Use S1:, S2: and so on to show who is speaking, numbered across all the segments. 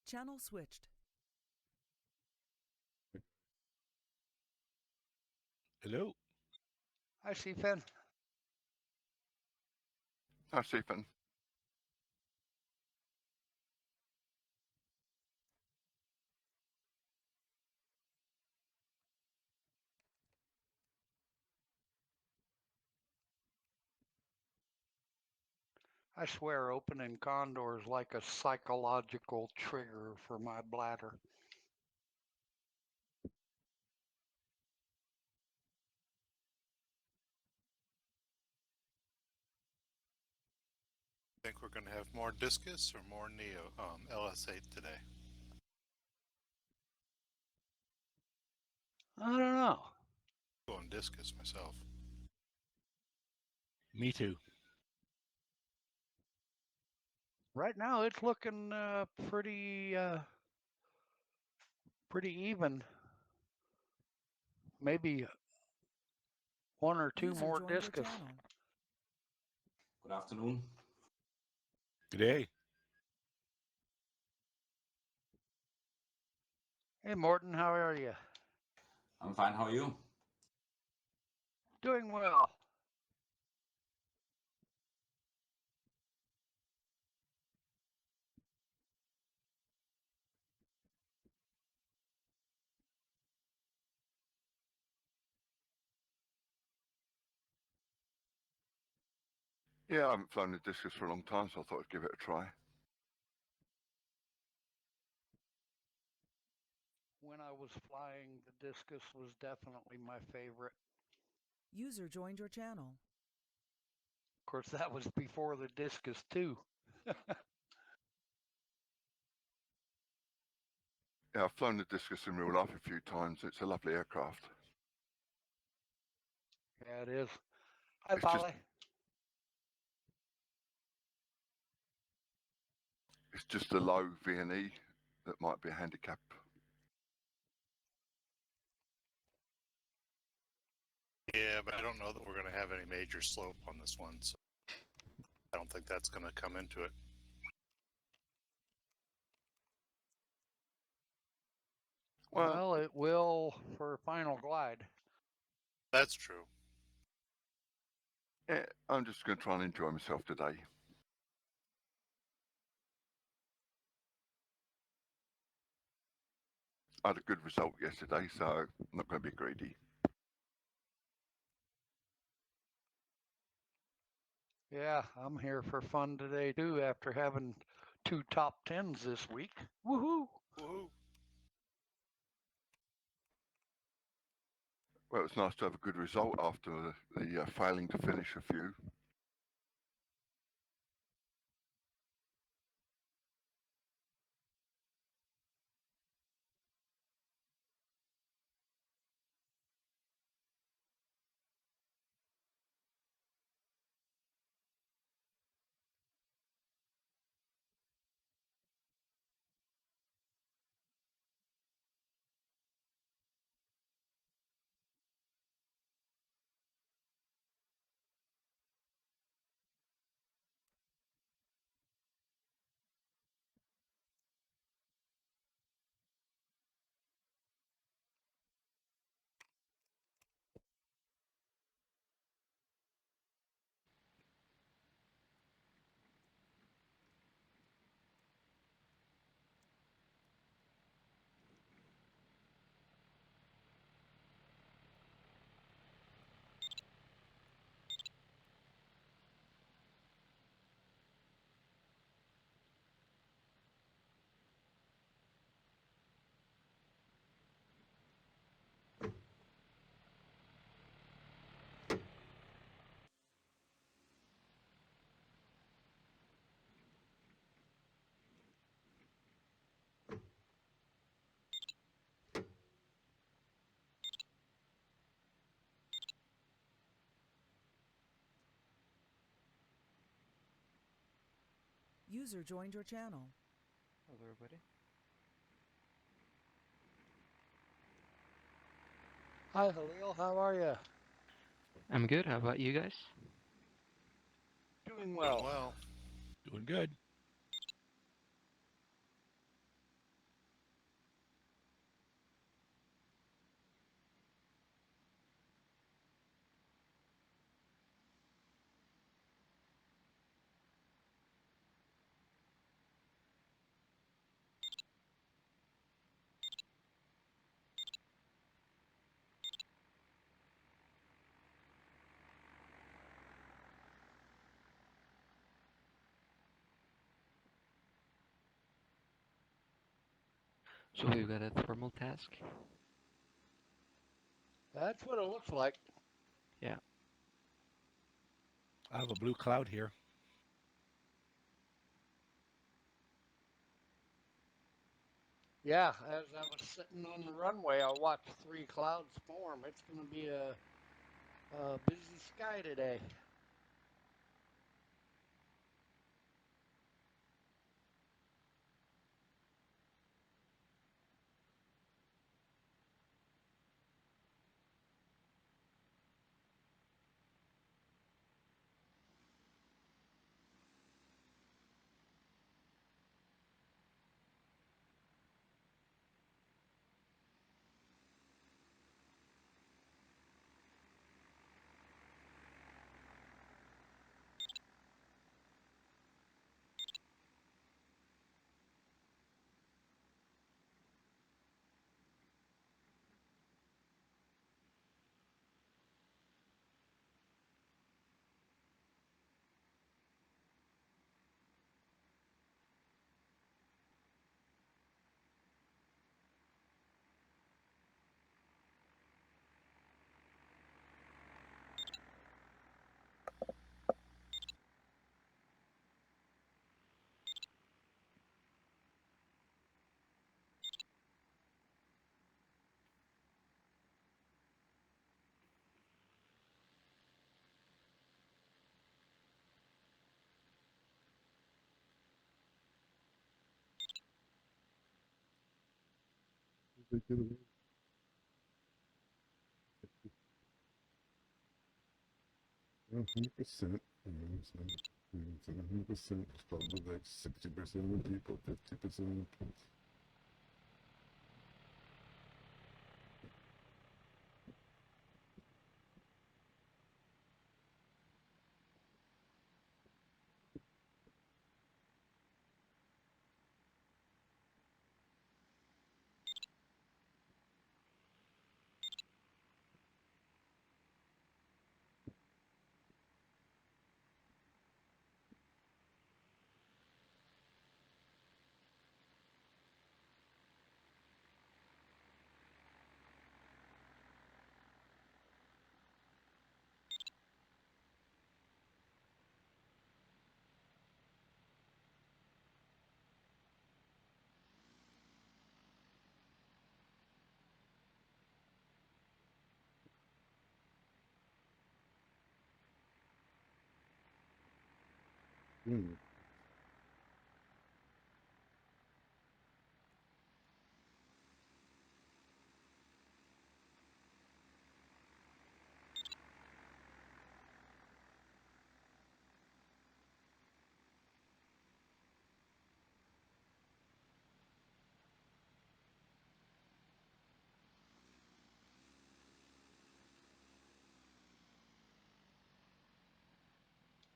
S1: Channel switched.
S2: Hello.
S3: Hi, Stephen.
S4: Hi, Stephen.
S3: I swear opening Condor is like a psychological trigger for my bladder.
S2: Think we're going to have more discus or more neo LS8 today?
S3: I don't know.
S2: Going discus myself.
S5: Me too.
S3: Right now it's looking pretty even. Maybe one or two
S1: User
S3: more
S1: joined your
S3: discus.
S1: channel.
S6: Good afternoon.
S5: Good day.
S3: Hey, Morton, how are you?
S6: I'm fine. How are you?
S3: Doing well.
S4: Yeah, I haven't flown the discus for a long time, so I thought I'd give it a try.
S3: When I was flying, the discus was definitely my favorite.
S1: User joined your channel.
S3: Of course, that was before the discus too.
S4: Yeah, I've flown the discus in real life a few times. It's a lovely aircraft.
S3: Yeah, it is. Hi,
S4: It's just-
S3: Polly.
S4: It's just a low V&E that might be a handicap.
S2: Yeah, but I don't know that we're going to have any major slope on this one, so I don't think that's going to come into it.
S3: Well, it will for final glide.
S2: That's true.
S4: Yeah, I'm just going to try and enjoy myself today. I had a good result yesterday, so I'm not going to be greedy.
S3: Yeah, I'm here for fun today too after having 2 top 10s this week. Woohoo!
S2: Woohoo!
S4: Well, it's nice to have a good result after the failing to finish a few.
S1: User joined your channel.
S7: Hello, everybody.
S3: Hi, Halil. How are you?
S7: I'm good. How about you guys?
S3: Doing
S2: Well,
S3: well.
S5: Doing good.
S7: So we've got a thermal task.
S3: That's what it looks like.
S7: Yeah.
S5: I have a blue cloud here.
S3: Yeah, as I was sitting on the runway, I watched 3 clouds form. It's going to be a busy sky today.
S8: Well, 100%. You know, so, it's 100%. It's probably like 60% of the people, 50% of the people. Hmm.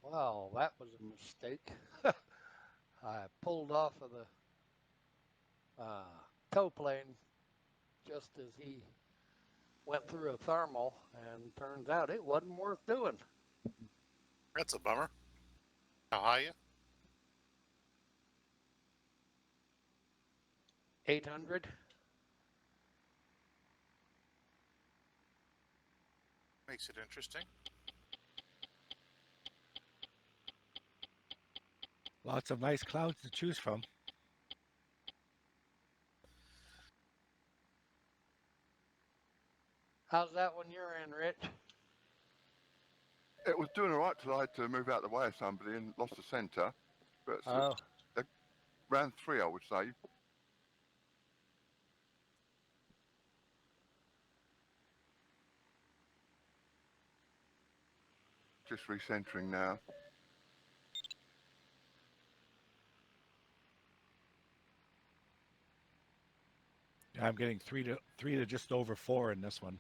S3: Wow, that was a mistake. I pulled off of the tow plane just as he went through a thermal, and turns out it wasn't worth doing.
S2: That's a bummer. How high you?
S3: 800.
S2: Makes it interesting.
S5: Lots of nice clouds to choose from.
S3: How's that when you're in, Rich?
S4: It was doing all right till I had to move out of the way of somebody and lost the centre. But
S3: Oh,
S4: round 3, I would say. Just recentering now.
S5: I'm getting three to just over 4 in this one.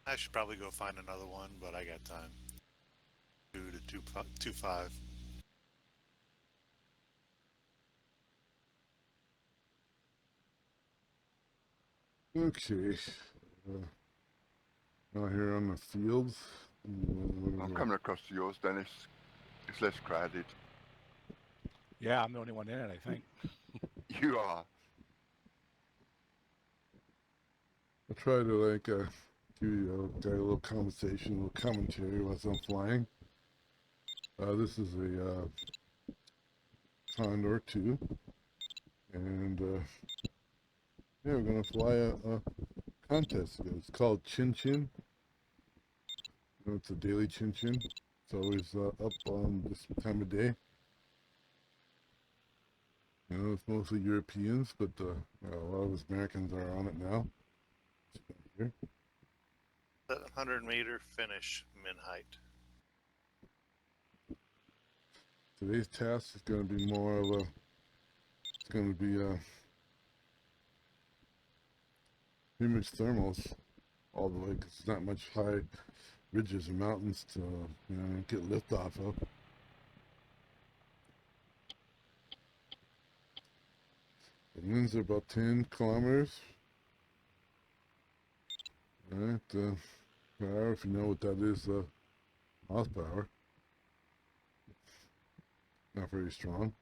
S2: I should probably go find another one, but I got time. 2 to 2.5.
S8: Okay. Out here on the fields.
S4: I'm coming across to yours, Dennis. It's less crowded.
S5: Yeah, I'm the only one in it, I think.
S4: You are.
S8: I try to like give you a little conversation, a little commentary while I'm flying. This is a Condor 2, and yeah, we're gonna fly a contest. It's called Chin Chin. You know, it's a daily Chin Chin. It's always up on this time of day. You know, it's mostly Europeans, but a lot of us Americans are on it now. Here.
S2: 700-meter finish min height.
S8: Today's task is going to be more of a, it's going to be pretty much thermals all the way, because there's not much high ridges or mountains to, you know, get lift off of. The winds are about 10 kilometers. All right, per hour, if you know what that is, horsepower. Not very strong.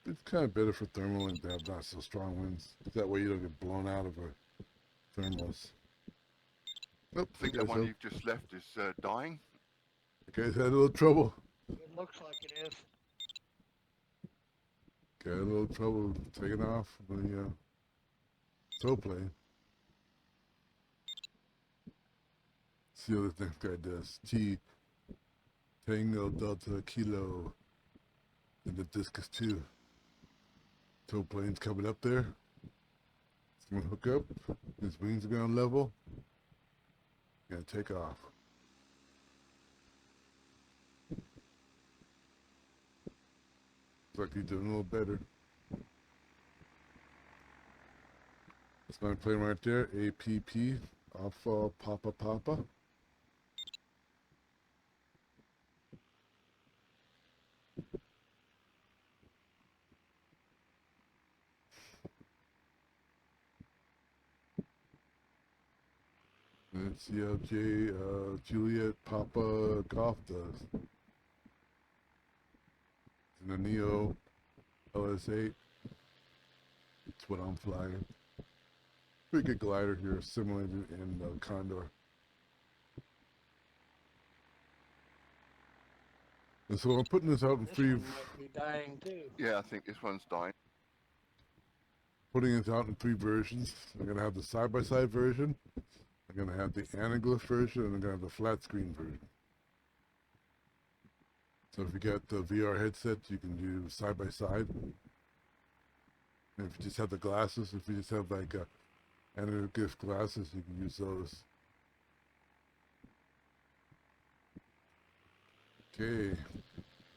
S8: It's kind of better for thermal and to have not so strong winds. That way you don't get blown out of a thermals.
S4: I think the one you've just left is dying.
S8: You guys had a little trouble.
S3: It looks like it is.
S8: Got a little trouble taking off the tow plane. See what this next guy does. T Tango Delta Kilo. And the Discus 2. Tow plane's coming up there. It's gonna hook up. His wings are gonna level. Gonna take off. Looks like he's doing a little better. That's my plane right there. APP. Alpha Papa Papa. Let's see how Juliet Papa Golf does. In the Neo LS8. It's what I'm flying. Pretty good glider here, simulated in Condor. And so I'm putting this out in
S3: This
S8: free.
S3: one might be dying too.
S4: Yeah, I think this one's dying.
S8: Putting this out in 3 versions. I'm gonna have the side-by-side version. I'm gonna have the anaglyph version, and I'm gonna have the flat screen version. So if you got the VR headset, you can do side by side. And if you just have the glasses, if you just have like anaglyph glasses, you can use those. Okay,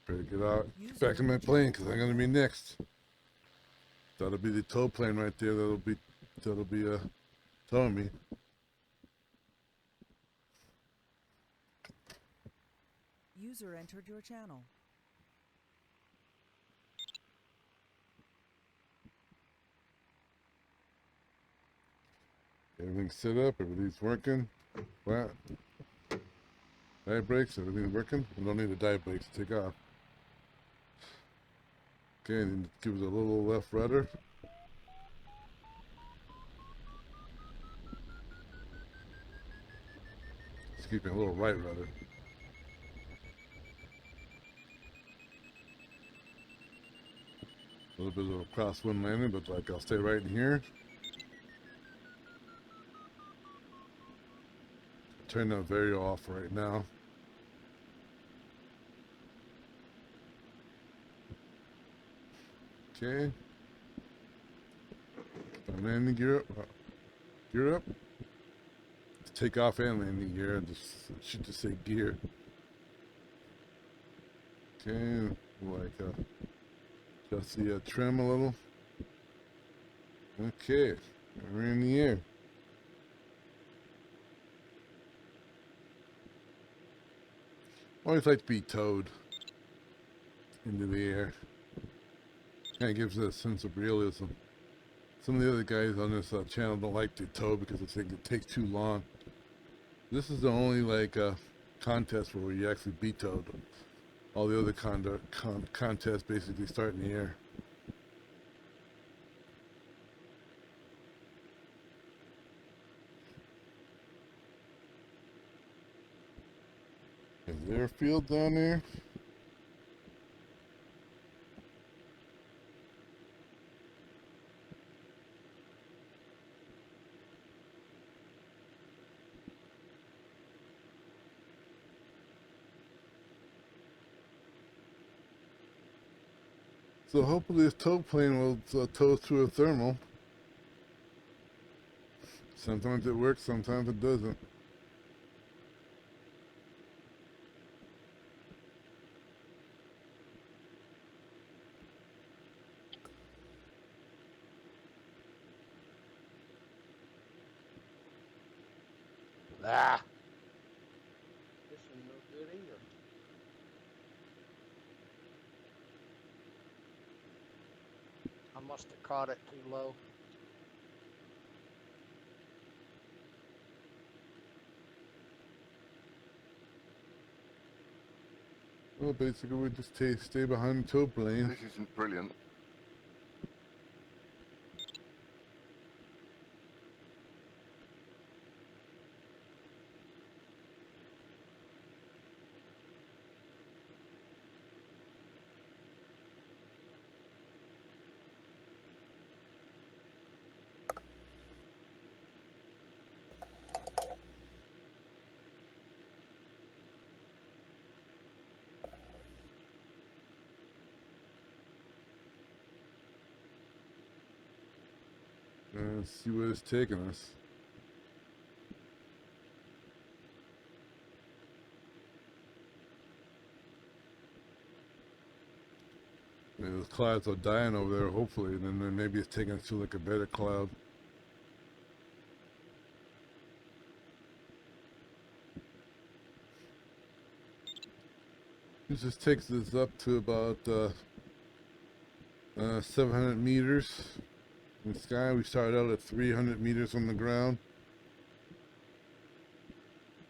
S8: better get out, get back in my plane, because I'm gonna be next. That'll be the tow plane right there. That'll be towing me.
S1: User entered your channel.
S8: Everything's set up, everything's working. Flat. Dive brakes, everything's working. We don't need the dive brakes to take off. Okay, then give it a little left rudder. Just keeping a little right rudder. A little bit of a crosswind landing, but like I'll stay right in here. Turn that very off right now. Okay. Landing gear up. Gear up. Take off and landing gear. Just should just say gear. Okay, like just the trim a little. Okay, we're in the air. Always like to be towed into the air. Kind of gives it a sense of realism. Some of the other guys on this channel don't like to tow because they think it takes too long. This is the only like contest where you actually be towed. all the other contests basically start in the air. Is there a field down there? So hopefully this tow plane will tow through a thermal. Sometimes it works, sometimes it doesn't.
S3: Ah. This is no good either. I must have caught it too low.
S8: Well, basically we just stay behind the tow plane.
S4: This isn't brilliant.
S8: Let's see where it's taking us. Maybe those clouds are dying over there, hopefully, and then maybe it's taking us to like a better cloud. This just takes us up to about 700 meters in the sky. We started out at 300 meters on the ground.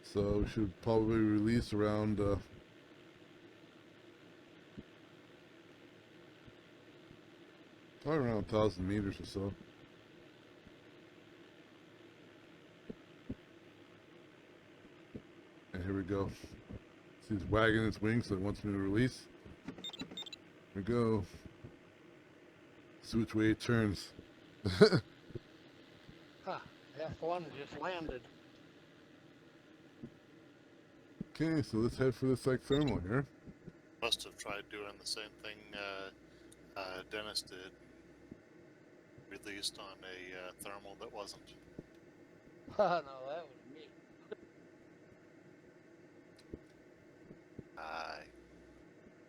S8: So we should probably release around probably around 1,000 meters or so. And here we go. See, it's wagging its wings, so it wants me to release. Here we go. See which way it turns.
S3: Huh. F1 just landed.
S8: Okay, so let's head for this like thermal here.
S2: Must have tried doing the same thing Dennis did. Released on a thermal that wasn't.
S3: Oh, no, that was me.
S2: I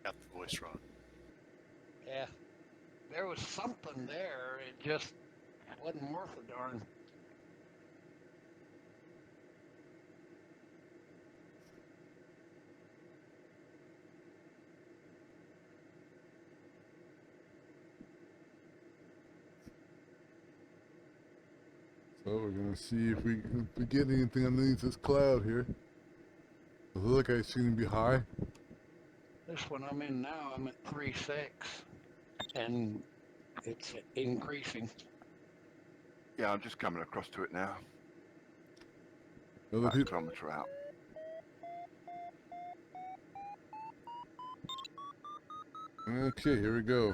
S2: got the voice wrong.
S3: Yeah. There was something there. It just wasn't worth a darn.
S8: So we're gonna see if we get anything underneath this cloud here. Does it look like it's gonna be high?
S3: This one I'm in now, I'm at 3.6, and it's increasing.
S4: Yeah, I'm just coming across to it now.
S8: Other
S4: About a
S8: people,
S4: kilometre out.
S8: okay, here we go.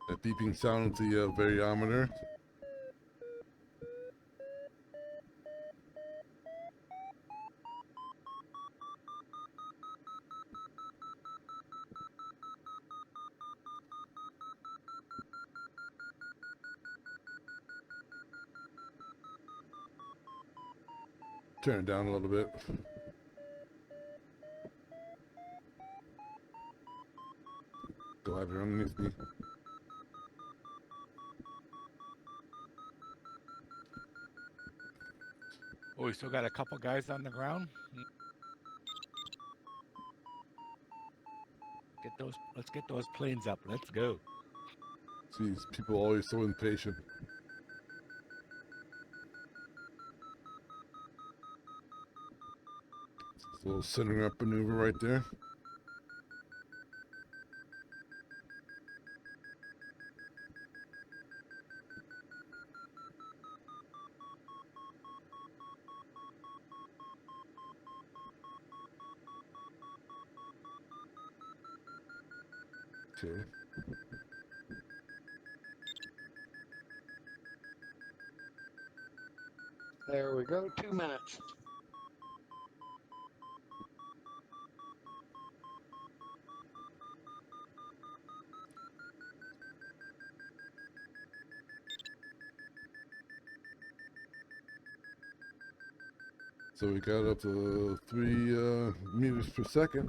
S8: That beeping sound at the variometer. Turn it down a little bit. Go have it underneath me.
S5: Oh, we still got a couple guys on the ground. Let's get those planes up. Let's go.
S8: Jeez, people are always so impatient. Little centering up maneuver right there. Okay.
S3: There we go. 2 minutes.
S8: So we got up to 3 meters per second.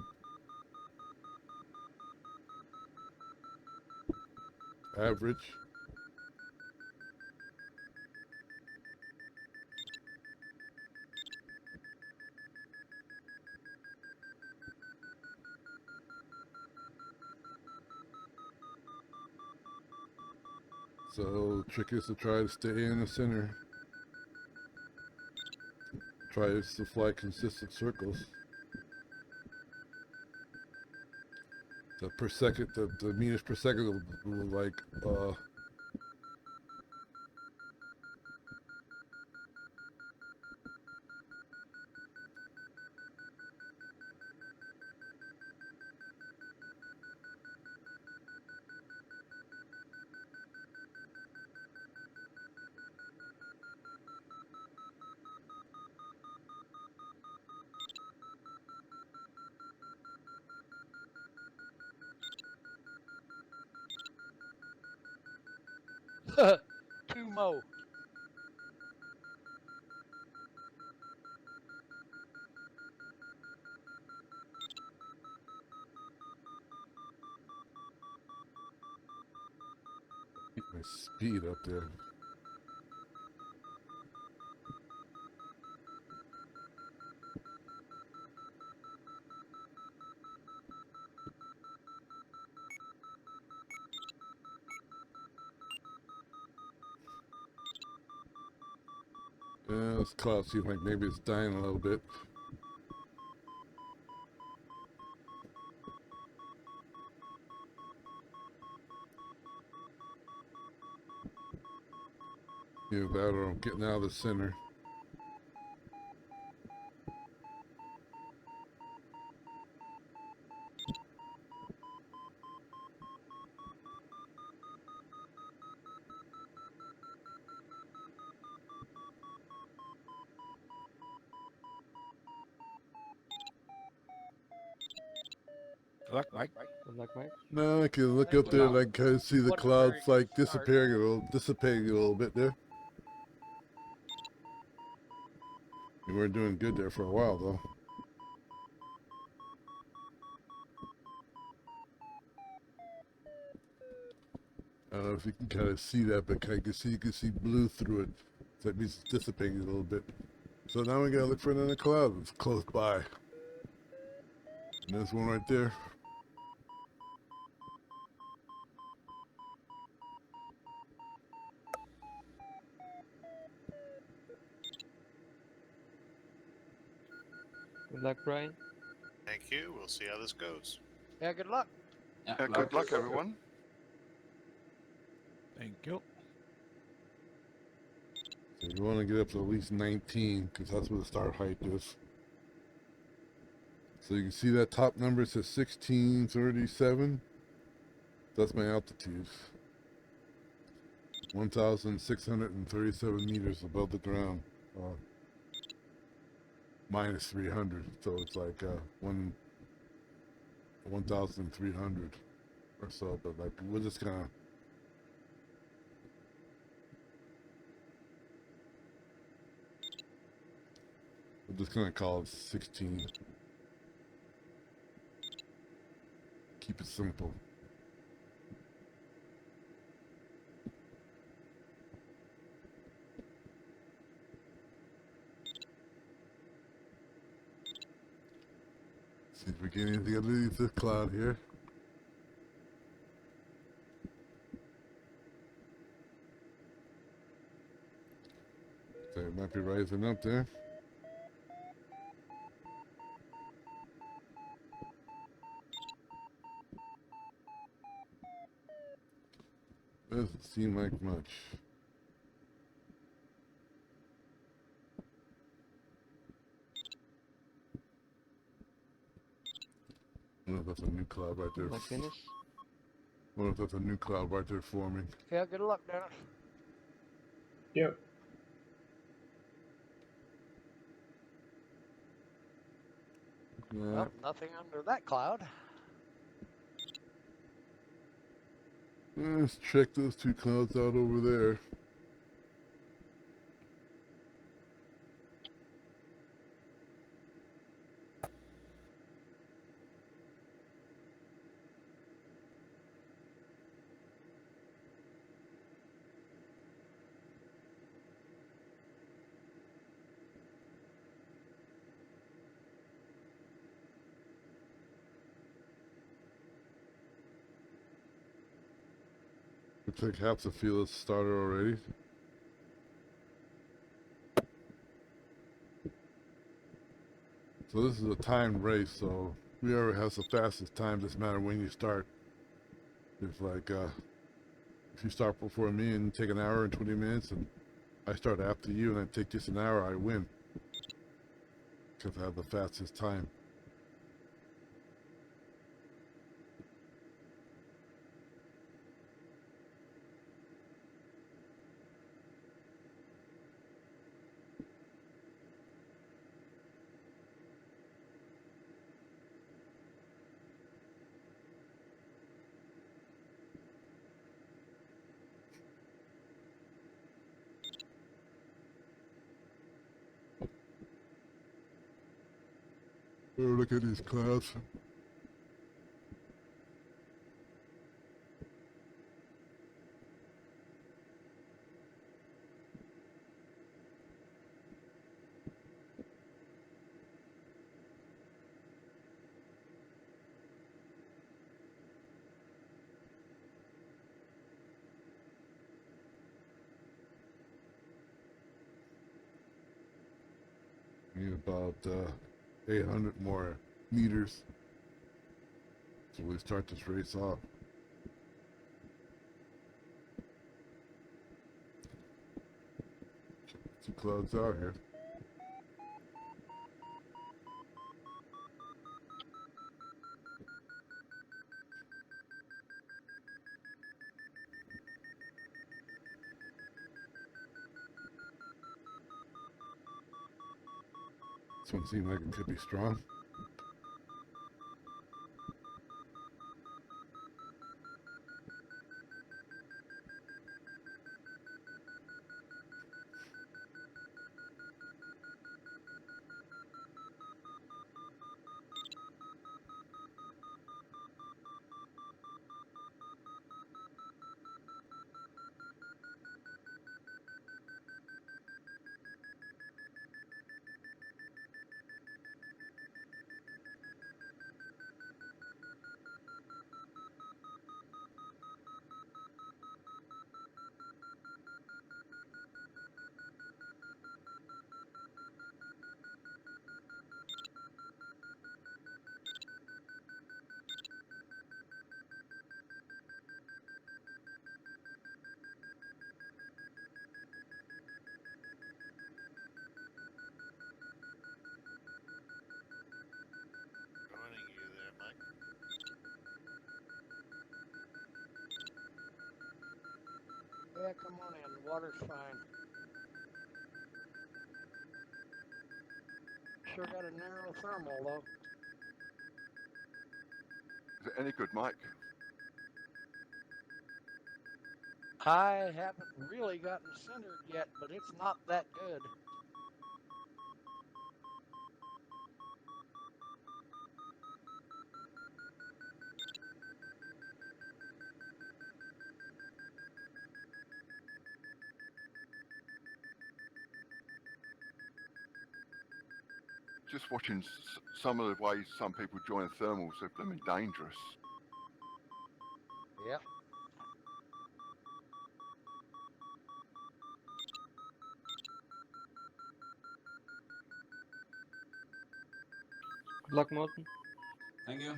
S8: Average. So trick is to try to stay in the center. Try to fly consistent circles. The per second, the meters per second will like
S3: Two mo.
S8: keep my speed up there. Yeah, this cloud seems like maybe it's dying a little bit. Either that or I'm getting out of the center.
S5: Good luck, Mike.
S7: Good luck, Mike.
S8: No, I can look
S3: Thank
S8: up there
S3: you.
S8: and I can kind of see the
S3: Wasn't a
S8: clouds
S3: very
S8: like
S3: good start.
S8: dissipating a little bit there. We weren't doing good there for a while though. I don't know if you can kind of see that, but you can see blue through it. So that means it's dissipating a little bit. So now we gotta look for another cloud that's close by. And there's one right there.
S7: Good luck, Brian.
S2: Thank you. We'll see how this goes.
S3: Yeah, good luck.
S6: Yeah,
S4: Yeah, good luck, everyone.
S5: Thank you.
S8: So you want to get up to at least 19 because that's where the start height is. So you can see that top number says 1637. That's my altitude. 1,637 meters above the ground. Minus 300. So it's like 1,300 or so. But like we're just gonna. We're just gonna call it 16. Keep it simple. See if we get anything underneath this cloud here. So it might be rising up there. Doesn't seem like much. I wonder if that's a new cloud right there.
S7: Like Dennis.
S8: I wonder if that's a new cloud right there forming.
S3: Yeah, good luck, Dennis.
S9: Yep.
S8: Yeah.
S3: Well, nothing under that cloud.
S8: Let's check those two clouds out over there. Looks like half the field has started already. So this is a timed race, so whoever has the fastest time doesn't matter when you start. If you start before me and take an hour and 20 minutes, and I start after you and I take just an hour, I win. Because I have the fastest time. Oh, look at these clouds. Need about 800 more meters. So we start this race off. Check the two clouds out here. This one seems like it could be strong.
S2: Joining you there, Mike.
S3: Yeah, come on in. The water's fine. Sure got a narrow thermal, though.
S4: Is it any good, Mike?
S3: I haven't really gotten centered yet, but it's not that good.
S4: Just watching some of the ways some people join thermals, they're blooming dangerous.
S3: Yep.
S7: Good luck, Morton.
S6: Thank you.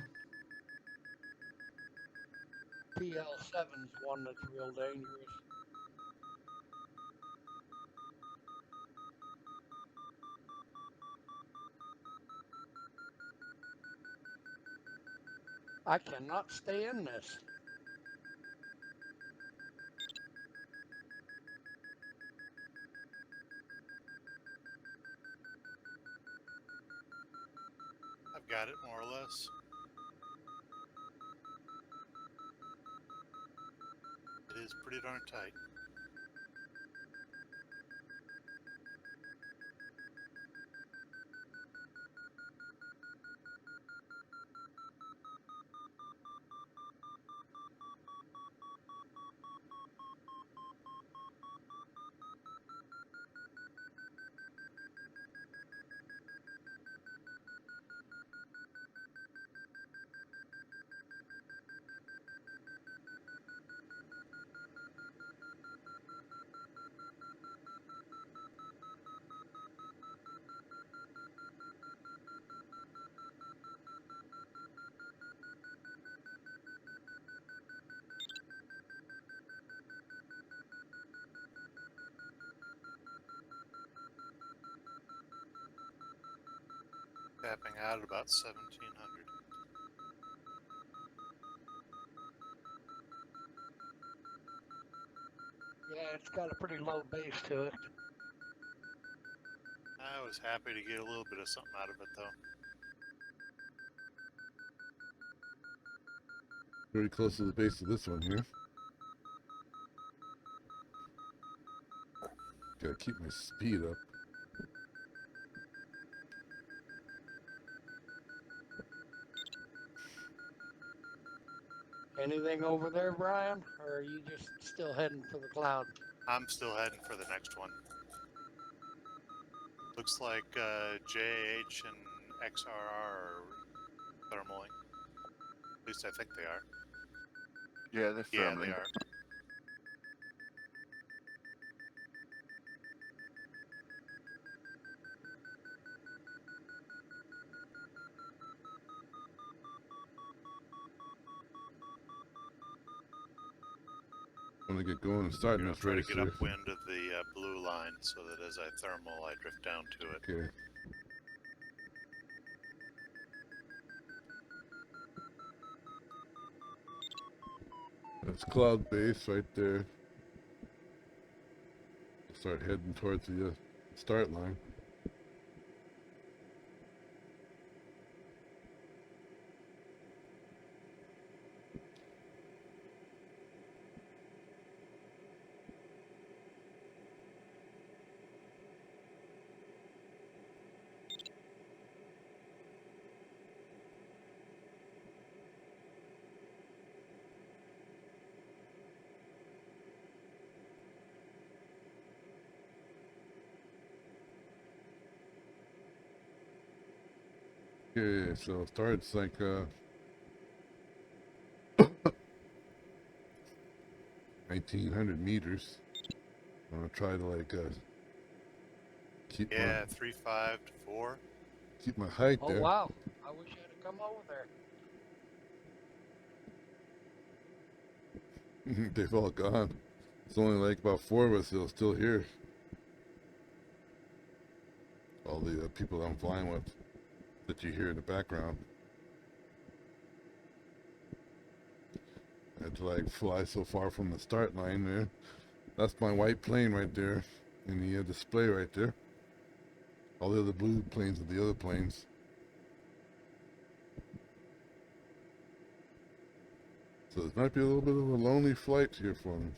S3: PL7's one that's real dangerous. I cannot stay in this.
S2: I've got it more or less. It is pretty darn tight. Tapping out at about 1700.
S3: Yeah, it's got a pretty low base to it.
S2: I was happy to get a little bit of something out of it, though.
S8: Very close to the base of this one here. Gotta keep my speed up.
S3: Anything over there, Brian? Or are you just still heading for the cloud?
S2: I'm still heading for the next one. Looks like JH and XRR are thermaling. At least I think they are.
S4: Yeah, they're
S2: Yeah,
S4: thermaling.
S2: they are.
S8: When I get going and starting
S2: Gonna
S8: this
S2: try to
S8: race
S2: get
S8: here.
S2: upwind of the blue line so that as I thermal, I drift down to it.
S8: Okay. That's cloud base right there. Start heading towards the start line. Okay, so it starts like 1900 meters. I'm gonna try to like keep
S2: Yeah, 3.5 to 4.
S8: my height
S3: Oh,
S8: there.
S3: wow. I wish I'd have come over there.
S8: They've all gone. It's only like about 4 of us that are still here. All the people I'm flying with that you hear in the background. I had to like fly so far from the start line there. That's my white plane right there in the display right there. All the other blue planes are the other planes. So this might be a little bit of a lonely flight here for me.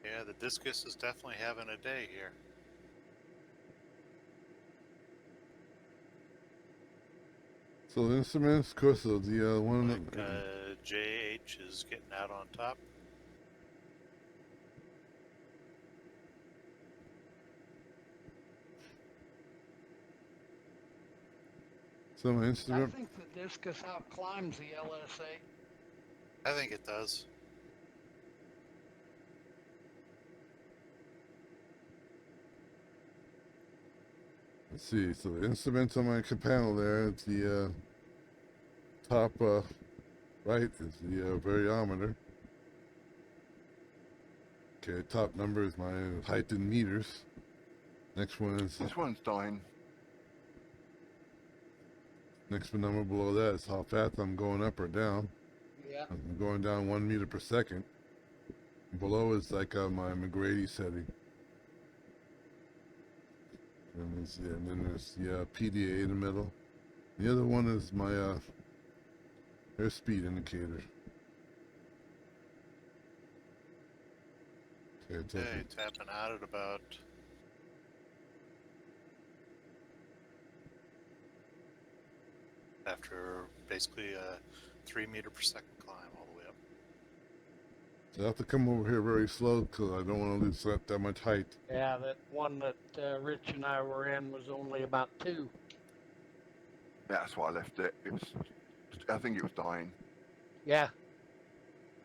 S2: Yeah, the discus is definitely having a day here.
S8: So the instruments, of course, the one.
S2: Like JH is getting out on top.
S8: So my
S3: I
S8: instrument,
S3: think the discus outclimbs the LSA.
S2: I think it does.
S8: let's see. So the instruments on my panel there, it's the top right is the variometer. Okay, top number is my height in meters. Next one is
S4: This one's dying.
S8: next number below that is how fast I'm going up or down.
S3: Yeah.
S8: I'm going down 1 meter per second. Below is like my McGrady setting. And then there's the PDA in the middle. The other one is my airspeed indicator. Okay, it's
S2: Okay,
S8: open.
S2: tapping out at about after basically a 3 meter per second climb all the way up.
S8: So I have to come over here very slow because I don't want to lose that much height.
S3: Yeah, that one that Rich and I were in was only about 2.
S4: That's why I left it. I think it was dying.
S3: Yeah.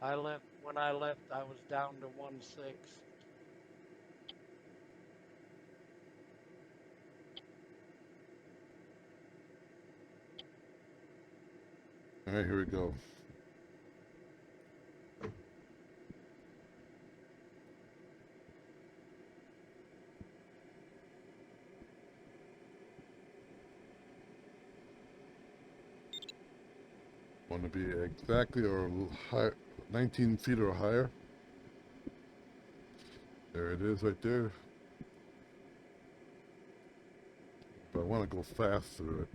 S3: When I left, I was down to 1.6.
S8: All right, here we go. Want to be exactly or high, 19 feet or higher. There it is right there. But I want to go fast through it.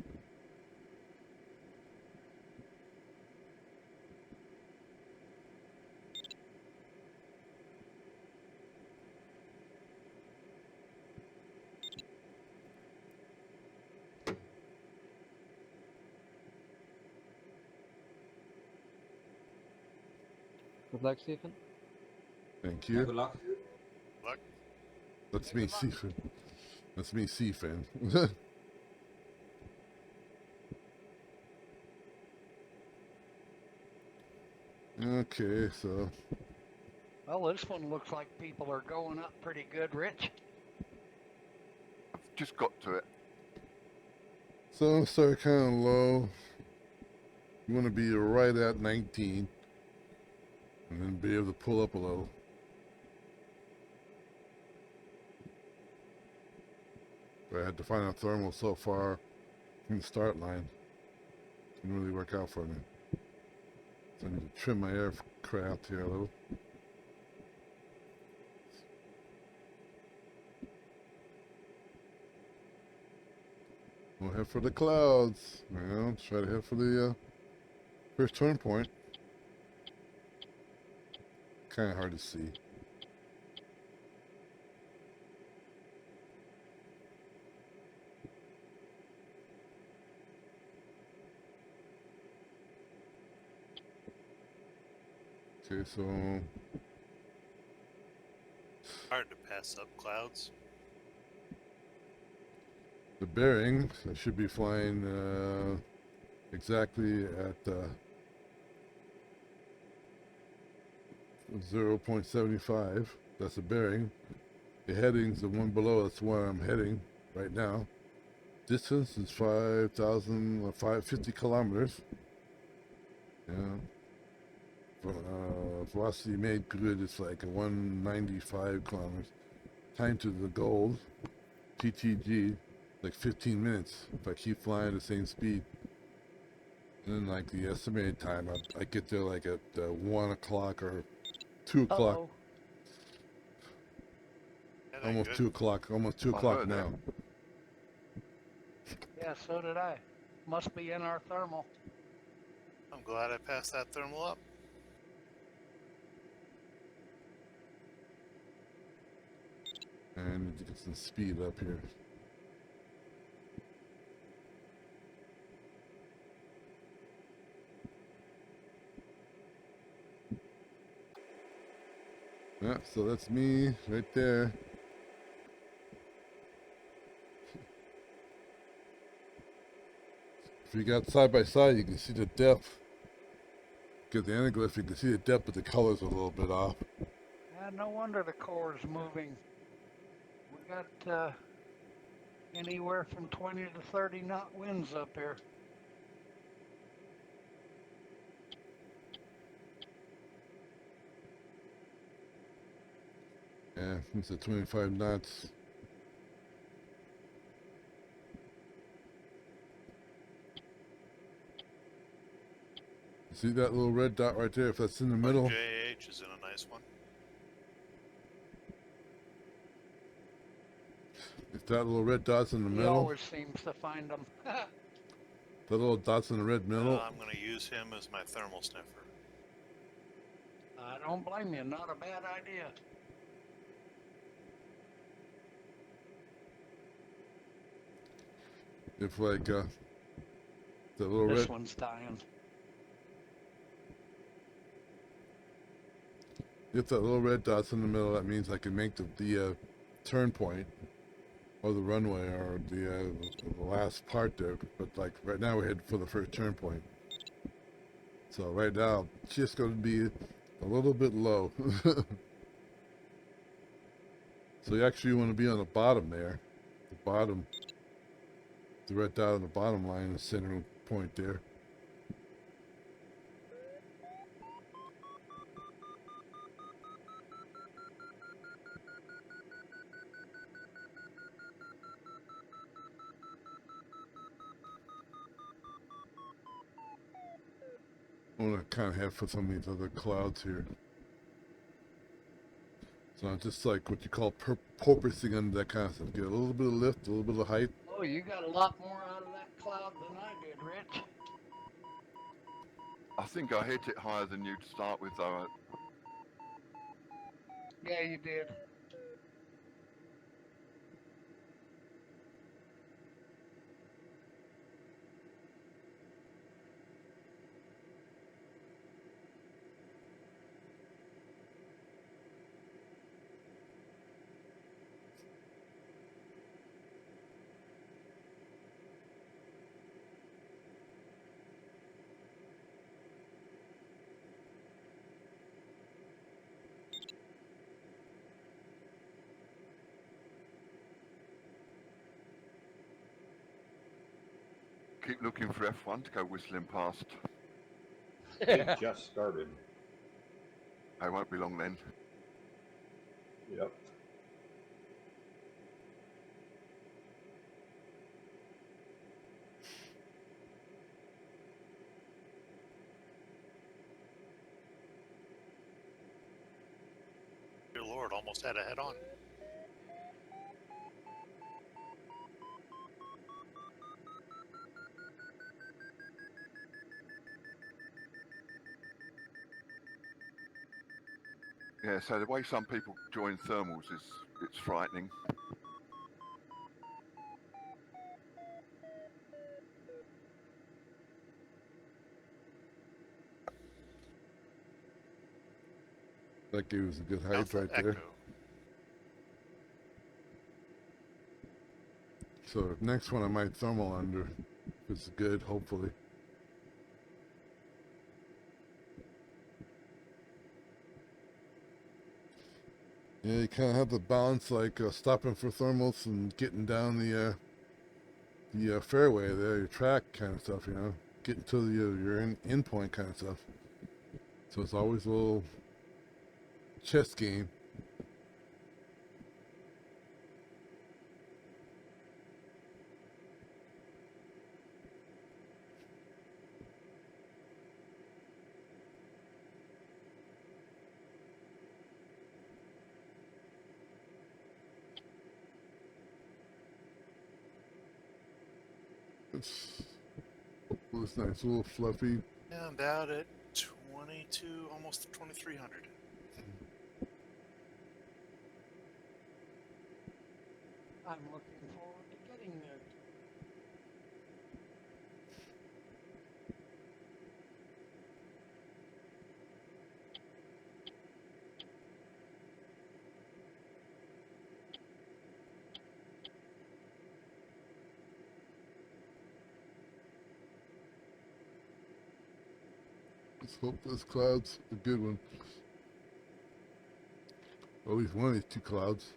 S7: Good luck, Stephen.
S8: Thank
S6: Yeah,
S8: you.
S6: good luck.
S2: Luck.
S8: That's me, Seafan. That's me, Seafan. Okay, so
S3: Well, this one looks like people are going up pretty good, Rich.
S4: I've just got to it.
S8: start kind of low. You want to be right at 19, and then be able to pull up a little. But I had to find a thermal so far from the start line. Didn't really work out for me. So I need to trim my aircraft here a little. We'll head for the clouds. Well, try to head for the first turn point. Kind of hard to see. Okay, so
S2: Hard to pass up clouds.
S8: the bearing, I should be flying exactly at 0.75. That's the bearing. The heading's the one below. That's where I'm heading right now. Distance is 550 kilometers. Yeah. Velocity made good is like a 195 kilometers. Time to the gold, TTG, like 15 minutes if I keep flying the same speed. And then like the estimated time, I get there like at 1 o'clock or 2 o'clock.
S3: Uh-oh.
S2: That ain't
S8: Almost
S2: good.
S8: 2 o'clock. Almost 2
S4: I
S8: o'clock
S4: heard
S8: now.
S3: Yeah, so did I. Must be in our thermal.
S2: I'm glad I passed that thermal up.
S8: And I need to get some speed up here. Yeah, so that's me right there. you got side by side, you can see the depth. Get the anaglyph, you can see the depth, but the color's a little bit off.
S3: No wonder the core's moving. We got anywhere from 20 to 30 knot winds up here.
S8: Yeah, it's at 25 knots. See that little red dot right there? If that's in the middle,
S2: JH is in a nice one.
S8: if that little red dot's in the
S3: He
S8: middle,
S3: always seems to find them.
S8: the little dot's in the red middle,
S2: I'm going to use him as my thermal sniffer.
S3: I don't blame you. Not a bad idea.
S8: if like the little
S3: This
S8: red,
S3: one's dying.
S8: if that little red dot's in the middle, that means I can make the turn point or the runway or the last part there. But like right now, we're headed for the first turn point. So right now, it's just going to be a little bit low. So you actually want to be on the bottom there, the bottom, the red dot on the bottom line, the center point there. I want to kind of head for some of these other clouds here. So I'm just like what you call porpoising under that kind of stuff. Get a little bit of lift, a little bit of height.
S3: Oh, you got a lot more out of that cloud than I did, Rich.
S4: I think I hit it higher than you to start with, though.
S3: Yeah, you did.
S4: Keep looking for F1 to go whistling past.
S9: It just started.
S4: I won't be long then.
S9: Yep.
S2: Dear Lord, almost had a head on.
S4: Yeah, so the way some people join thermals is, it's frightening.
S8: That gives a good height
S2: Alpha
S8: right
S2: Echo.
S8: there. So the next one I might thermal under, if it's good, hopefully. Yeah, you kind of have the balance, like stopping for thermals and getting down the fairway there, your track kind of stuff, you know, getting to your in point kind of stuff. So it's always a little chess game. It's nice, a little fluffy.
S2: Yeah, I'm about at 22, almost 2,300.
S3: I'm looking forward to getting there.
S8: Let's hope this cloud's a good one. At least one of these two clouds.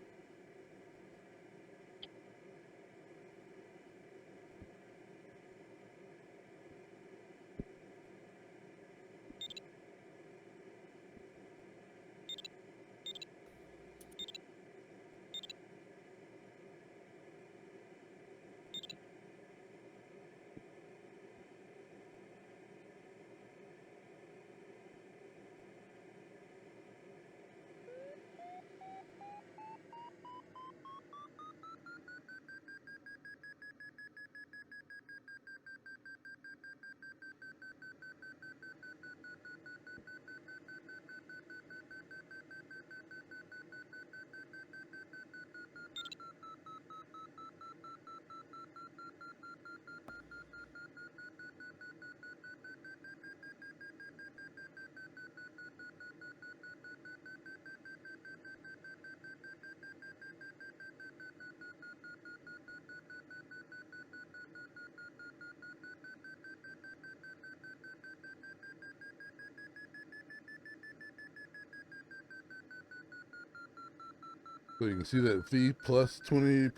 S8: So you can see that V plus 20.8.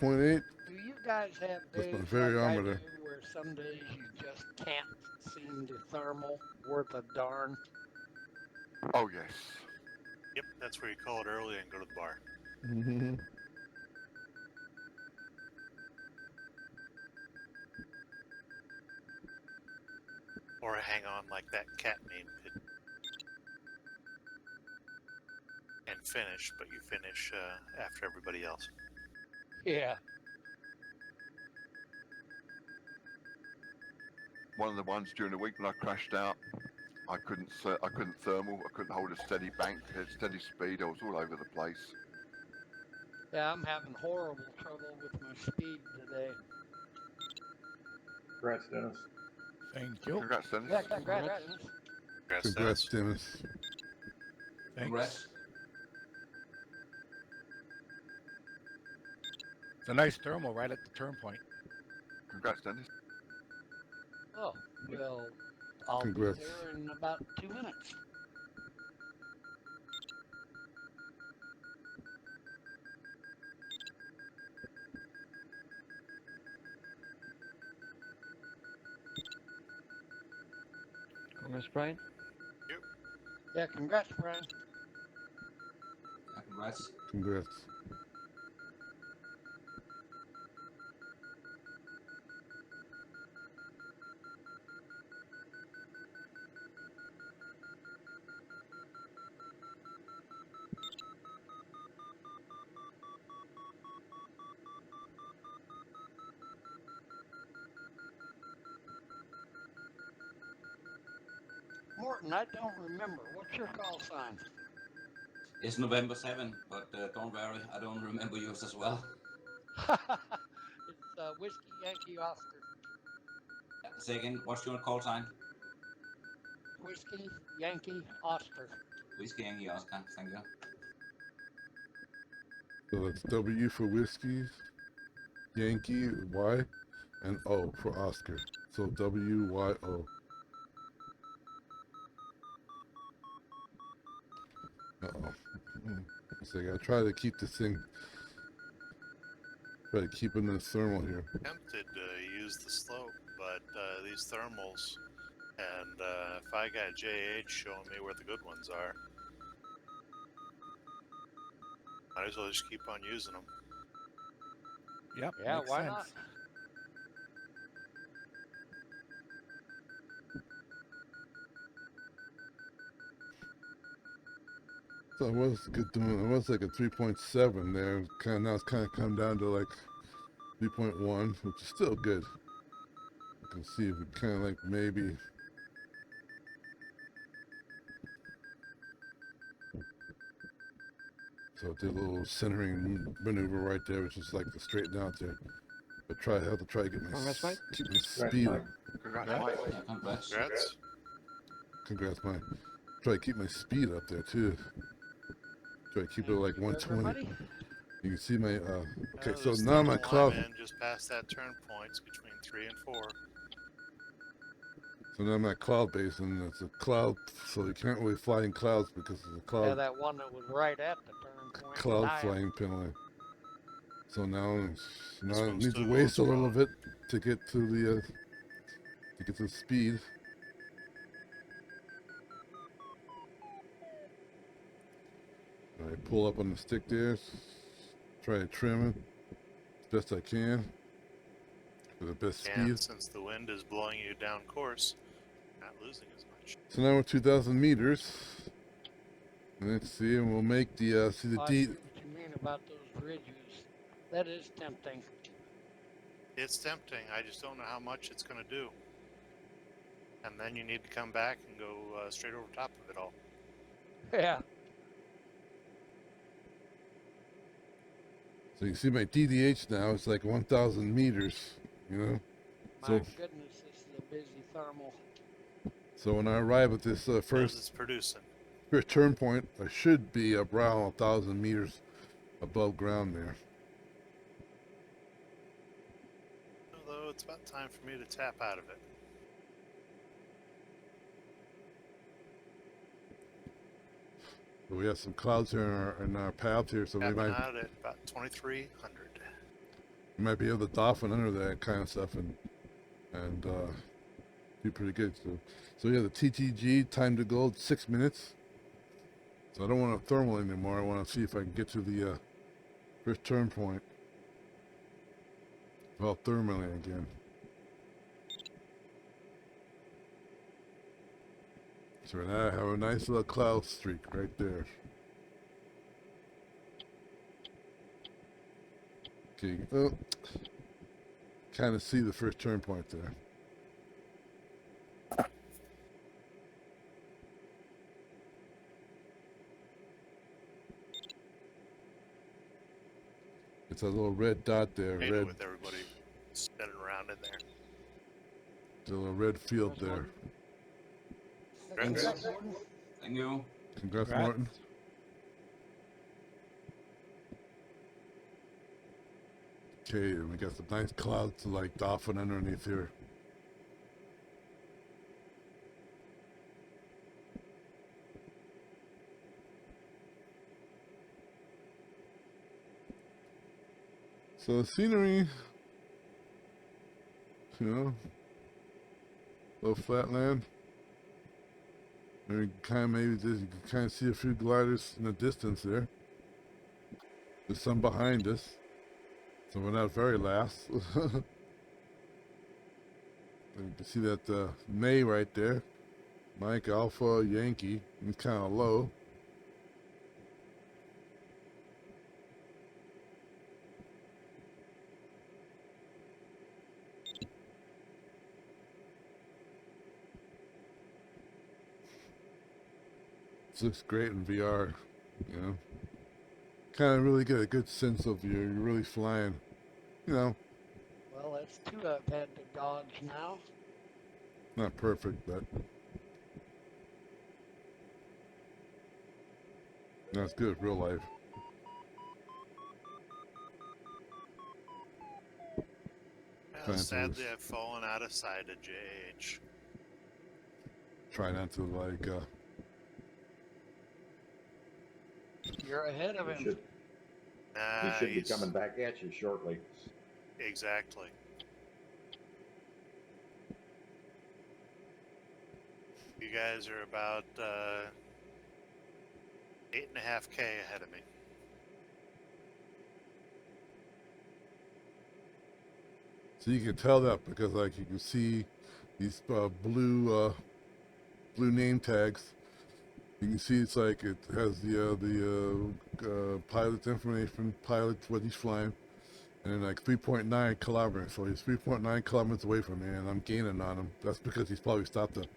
S3: Do you guys have
S8: That's my
S3: days like I do
S8: variometer.
S3: where some days you just can't seem the thermal worth a darn?
S4: Oh yes.
S2: Yep, that's where you call it early and go to the bar.
S8: Mm-hmm.
S2: Or hang on like that cat meme could and finish, but you finish after everybody else.
S3: Yeah.
S4: One of the ones during the week when I crashed out, I couldn't thermal. I couldn't hold a steady bank, a steady speed. I was all over the place.
S3: Yeah, I'm having horrible trouble with my speed today.
S9: Congrats, Dennis.
S5: Thank you.
S4: Congrats, Dennis.
S3: Yeah, congrats.
S8: Congrats, Dennis.
S5: Thanks.
S6: Congrats.
S5: It's a nice thermal right at the turn point.
S4: Congrats, Dennis.
S3: Oh, well, I'll
S8: Congrats.
S3: be there in about 2 minutes.
S7: Congrats, Brian.
S3: Yeah, congrats, Brian.
S6: Yeah, congrats.
S8: Congrats.
S3: Morton, I don't remember. What's your call sign?
S6: It's November 7, but don't worry, I don't remember yours as well.
S3: It's Whiskey Yankee Oscar.
S6: Say again, what's your call sign?
S3: Whiskey Yankee Oscar.
S6: Whiskey Yankee Oscar, thank you.
S8: So it's W for whiskey, Yankee, Y, and O for Oscar. So WYO. Uh-oh. So I gotta try to keep this thing, try to keep it in the thermal here.
S2: Tempted to use the slope, but these thermals, and if I got JH showing me where the good ones are, might as well just keep on using them.
S5: Yep.
S3: Yeah,
S5: makes
S3: why
S5: sense.
S3: not?
S8: So it was good doing, it was like a 3.7 there. Kind of, now it's kind of come down to like 3.1, which is still good. You can see if it kind of like maybe. So it did a little centering maneuver right there, which is like to straighten out there. But I have to try to get my
S7: Congrats, Mike.
S8: keep my
S9: Congrats,
S8: speed.
S9: Mike.
S4: Congrats,
S2: Yeah.
S4: Mike.
S6: Yeah, congrats.
S2: Congrats.
S8: Congrats, Mike. Try to keep my speed up there too. Try to keep it like 120.
S3: Everybody?
S8: You can see my okay. So
S2: This
S8: now my
S2: thermal
S8: cloud.
S2: I'm in just past that turn points between 3 and 4.
S8: So And I'm at cloud basin. It's a cloud, so you can't really fly in clouds because it's a
S3: Yeah,
S8: cloud
S3: that one that was right at the turn point.
S8: cloud
S3: died.
S8: flying penalty. So now
S2: This
S8: it
S2: one
S8: needs to
S2: still
S8: waste
S2: goes
S8: a little
S2: strong.
S8: bit to get to the speed. I pull up on the stick there, try to trim it as best I can for the best speed.
S2: And since the wind is blowing you down course, you're not losing as much.
S8: So now we're 2,000 meters. And let's see, and we'll make the see the
S3: I
S8: D.
S3: see what you mean about those ridges. That is tempting.
S2: It's tempting. I just don't know how much it's going to do. And then you need to come back and go straight over top of it all.
S3: Yeah.
S8: So you can see my DDH now. It's like 1,000 meters. You know.
S3: My
S8: So
S3: goodness, this is a busy thermal.
S8: so when I arrive at this
S2: As
S8: first
S2: it's producing.
S8: turn point, I should be around 1,000 meters above ground there.
S2: Although it's about time for me to tap out of it.
S8: But we have some clouds here in our path here, so we
S2: Tapping
S8: might
S2: out at about 2,300.
S8: be able to dolphin under that kind of stuff and be pretty good. So we have the TTG time to go 6 minutes. So I don't want a thermal anymore. I want to see if I can get to the first turn point. Well, thermally again. So now I have a nice little cloud streak right there. Okay, oh, kind of see the first turn point there. It's a little red dot there,
S2: Made it
S8: red,
S2: with everybody spinning around in there.
S8: the little red field there.
S2: Congrats.
S6: Thank you.
S8: Congrats,
S5: Congrats.
S8: Martin. Okay, and we got some nice clouds like dolphin underneath here. So the scenery, you know, little flatland. And you kind of maybe just, you can kind of see a few gliders in the distance there. There's some behind us, so we're not very last. And you can see that May right there, Mike Alpha Yankee. He's kind of low. This looks great in VR, you know. Kind of really get a good sense of you're really flying, you know.
S3: Well, that's two I've had to dodge now.
S8: Not perfect, but that's good, real life.
S2: Well, sadly, I've fallen out of sight of JH.
S8: Try not to like
S3: You're ahead of
S9: He
S3: him.
S9: should, he should be
S2: he's-
S9: coming back at you shortly.
S2: Exactly. You guys are about 8.5K ahead of me.
S8: so you can tell that because like you can see these blue name tags. You can see it's like it has the pilot's information, pilot what he's flying, and like 3.9 kilometers. So he's 3.9 kilometers away from me, and I'm gaining on him. That's because he's probably stopping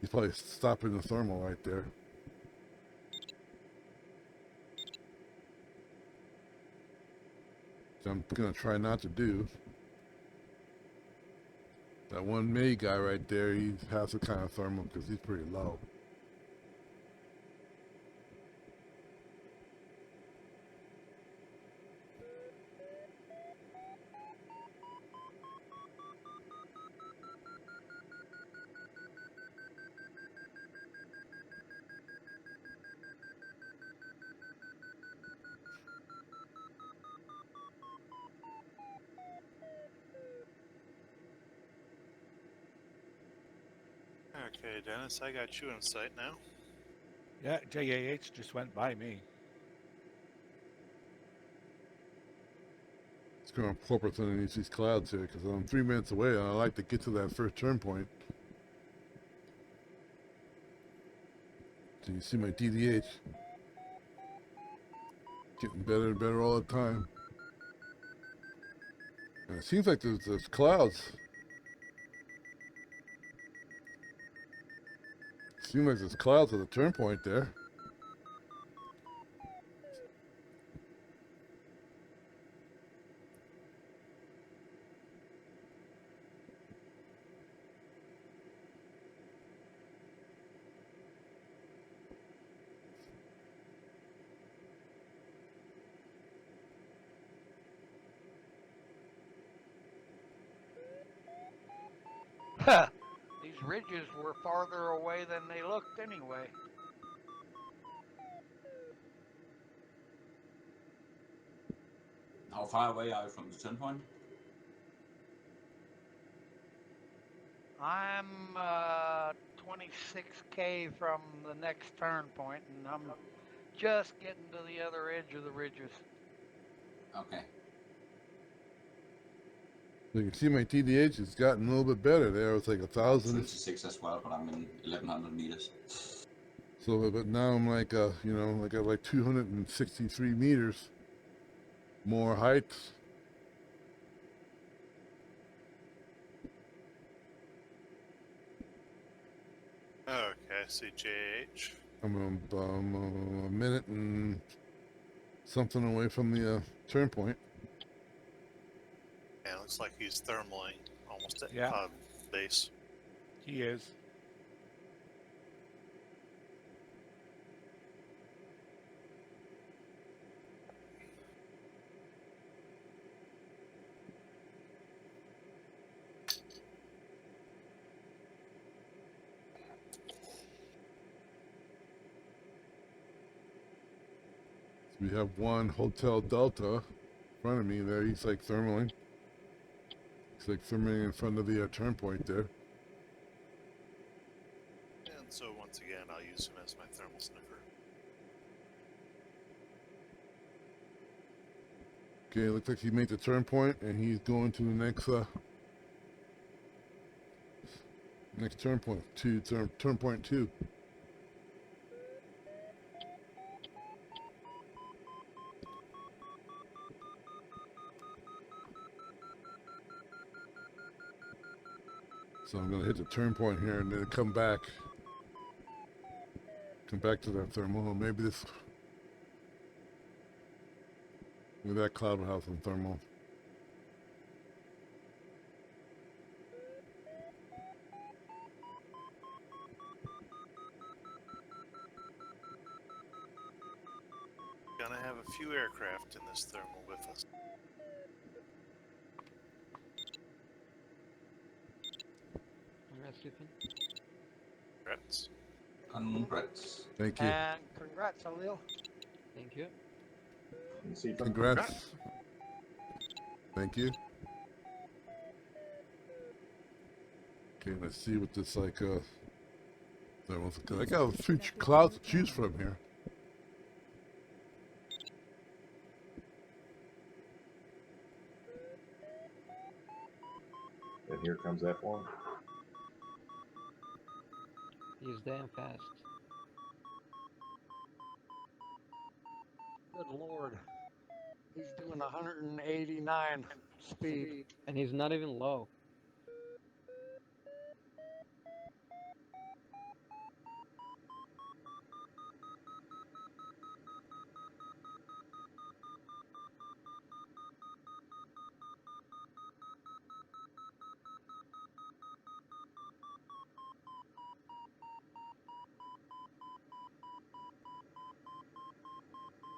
S8: the thermal right there. So I'm gonna try not to do. That one May guy right there, he has a kind of thermal because he's pretty low.
S2: Okay, Dennis, I got you in sight now.
S5: Yeah, JAH just went by me.
S8: It's going to porpoise underneath these clouds here because I'm 3 minutes away and I like to get to that first turn point. So you see my DDH getting better and better all the time. And it seems like there's clouds. Seems like there's clouds at the turn point there.
S3: These ridges were farther away than they looked anyway.
S6: How far away are you from the turn point?
S3: I'm 26K from the next turn point, and I'm just getting to the other edge of the ridges.
S6: Okay.
S8: So you can see my TDH has gotten a little bit better there. It's like 1,000.
S6: 26 as well, but I'm in 1100 meters.
S8: So, but now I'm like, you know, like at like 263 meters more height.
S2: Okay, I see JH.
S8: I'm a minute and something away from the turn point.
S2: Yeah, looks like he's thermaling almost at
S5: Yeah.
S2: base.
S5: He is.
S8: We have one Hotel Delta in front of me there. He's like thermaling. He's like thermaling in front of the turn point there.
S2: And so once again, I'll use him as my thermal sniffer.
S8: Okay, looks like he made the turn point and he's going to the next next turn point, turn point 2. So I'm gonna hit the turn point here and then come back to that thermal. Maybe that cloud will have some thermal.
S2: Gonna have a few aircraft in this thermal with us.
S7: Congrats, Stephen.
S2: Congrats.
S6: Congrats.
S8: Thank you.
S3: And congrats, Alil.
S7: Thank you.
S9: And see if
S8: Congrats. Thank you. Okay, let's see what this like. Thermal's good. I got 3 clouds to choose from here.
S9: And here comes that one.
S7: He's damn fast.
S3: Good Lord. He's doing 189 speed.
S7: And he's not even low.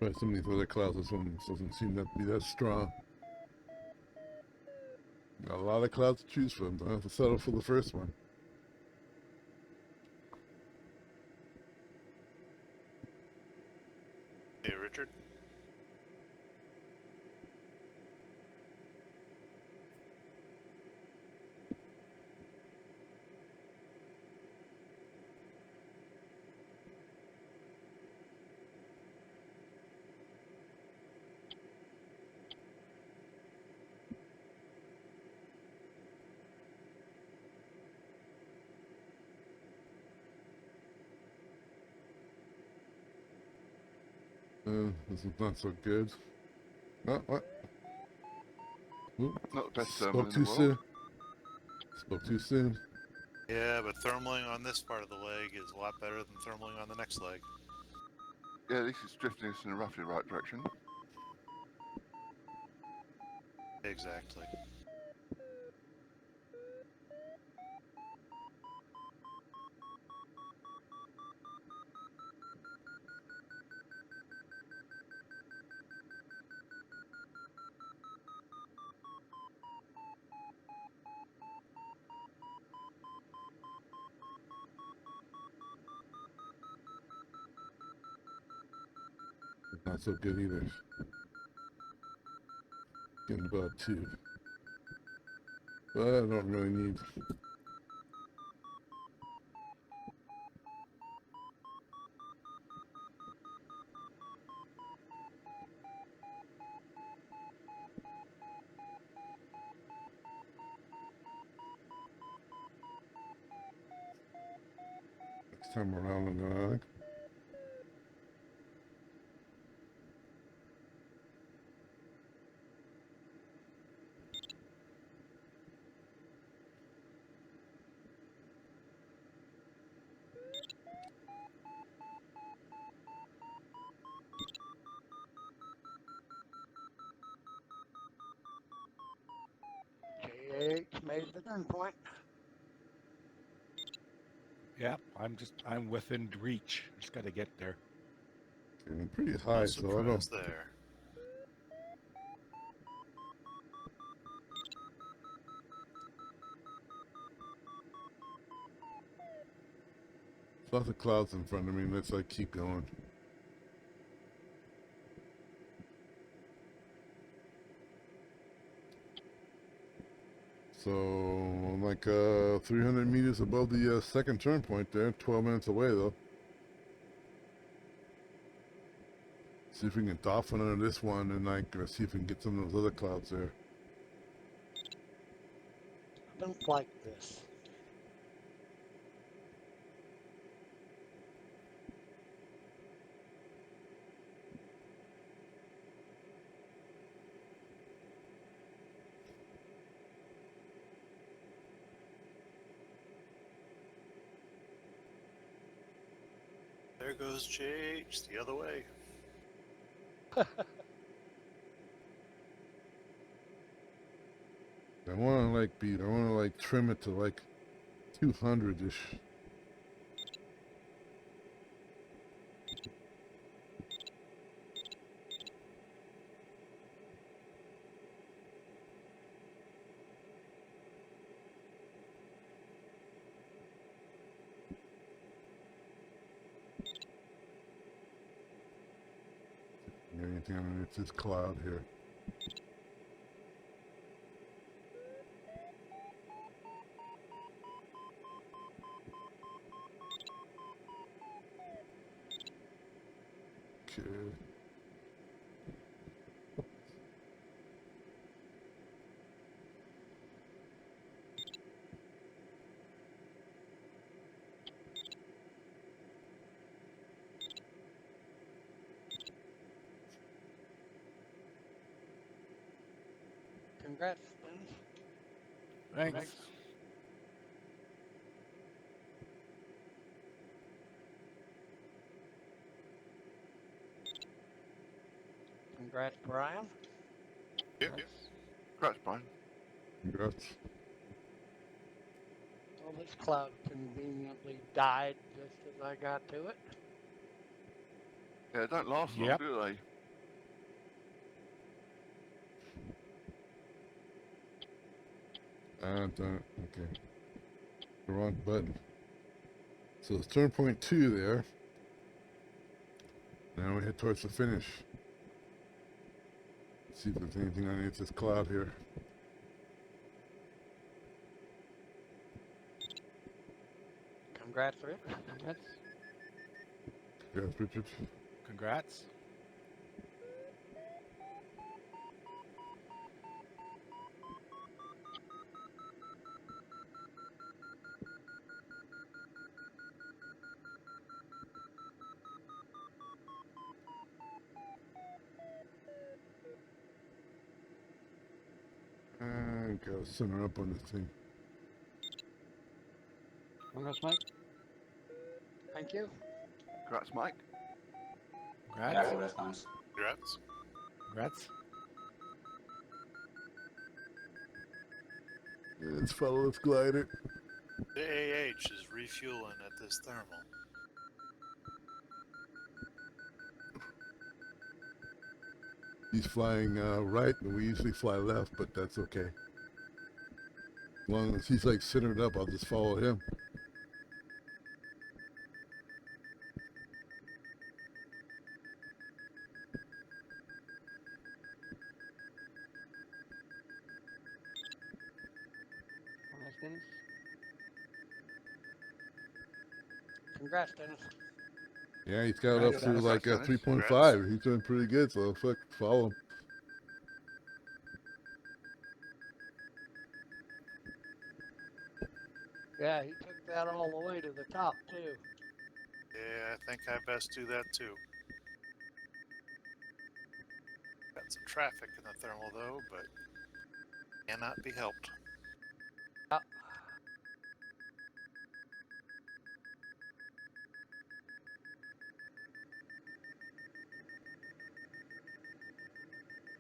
S8: Right, some of these other clouds, this one doesn't seem to be that strong. Got a lot of clouds to choose from. Don't have to settle for the first one.
S2: Hey, Richard.
S8: This is not so good. Oh, what? Oop,
S4: Not the best thermal
S8: spoke
S4: in
S8: too
S4: the world.
S8: soon. Spoke too soon.
S2: Yeah, but thermaling on this part of the leg is a lot better than thermaling on the next leg.
S4: Yeah, at least it's drifting us in a roughly right direction.
S2: Exactly.
S8: Not so good either. Getting about 2. But I don't really need. Next time around, I'm gonna.
S3: JH made the turn point.
S5: Yeah, I'm within reach. Just got to get there.
S8: Getting pretty
S2: No
S8: high, so I don't.
S2: surprise there.
S8: Lots of clouds in front of me. Let's like keep going. So I'm like 300 meters above the second turn point there. 12 minutes away though. See if we can dolphin under this one and like see if we can get some of those other clouds there.
S3: I don't like this.
S2: There goes JH the other way.
S8: I want to like trim it to like 200-ish. Anything underneath this cloud here. Okay.
S3: Congrats, Ben.
S5: Thanks.
S3: Congrats, Brian.
S2: Yep.
S4: Congrats, Brian.
S8: Congrats.
S3: Well, this cloud conveniently died just as I got to it.
S4: Yeah, they don't last long,
S5: Yep.
S4: do they?
S8: Done it. Okay. The wrong button. So it's turn point 2 there. Now we head towards the finish. See if there's anything underneath this cloud here.
S3: Congrats, Rich.
S7: Congrats.
S8: Yes, Richard.
S5: Congrats.
S8: think center up on this thing.
S7: Congrats, Mike.
S3: Thank you.
S4: Congrats, Mike.
S6: Yeah,
S5: Congrats.
S6: that's nice.
S2: Congrats.
S5: Congrats.
S8: Let's follow this glider.
S2: The AH is refueling at this thermal.
S8: He's flying right, and we usually fly left, but that's okay. As long as he's like centered up, I'll just follow him.
S7: Congrats, Dennis.
S3: Congrats, Dennis.
S8: Yeah, he's got
S4: Right,
S8: up to
S4: Dennis.
S8: like
S4: Dennis.
S8: 3.5. He's doing pretty good, so fuck, follow him.
S3: Yeah, he took that all the way to the top, too.
S2: Yeah, I think I best do that too. Got some traffic in the thermal though, but cannot be helped.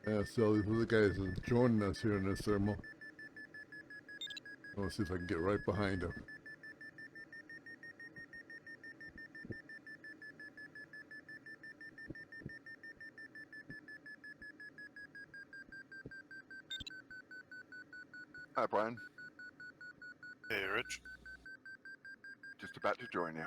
S8: Yeah, so these other guys are joining us here in this thermal. I want to see if I can get right behind him.
S4: Hi, Brian.
S2: Hey, Rich.
S4: Just about to join you.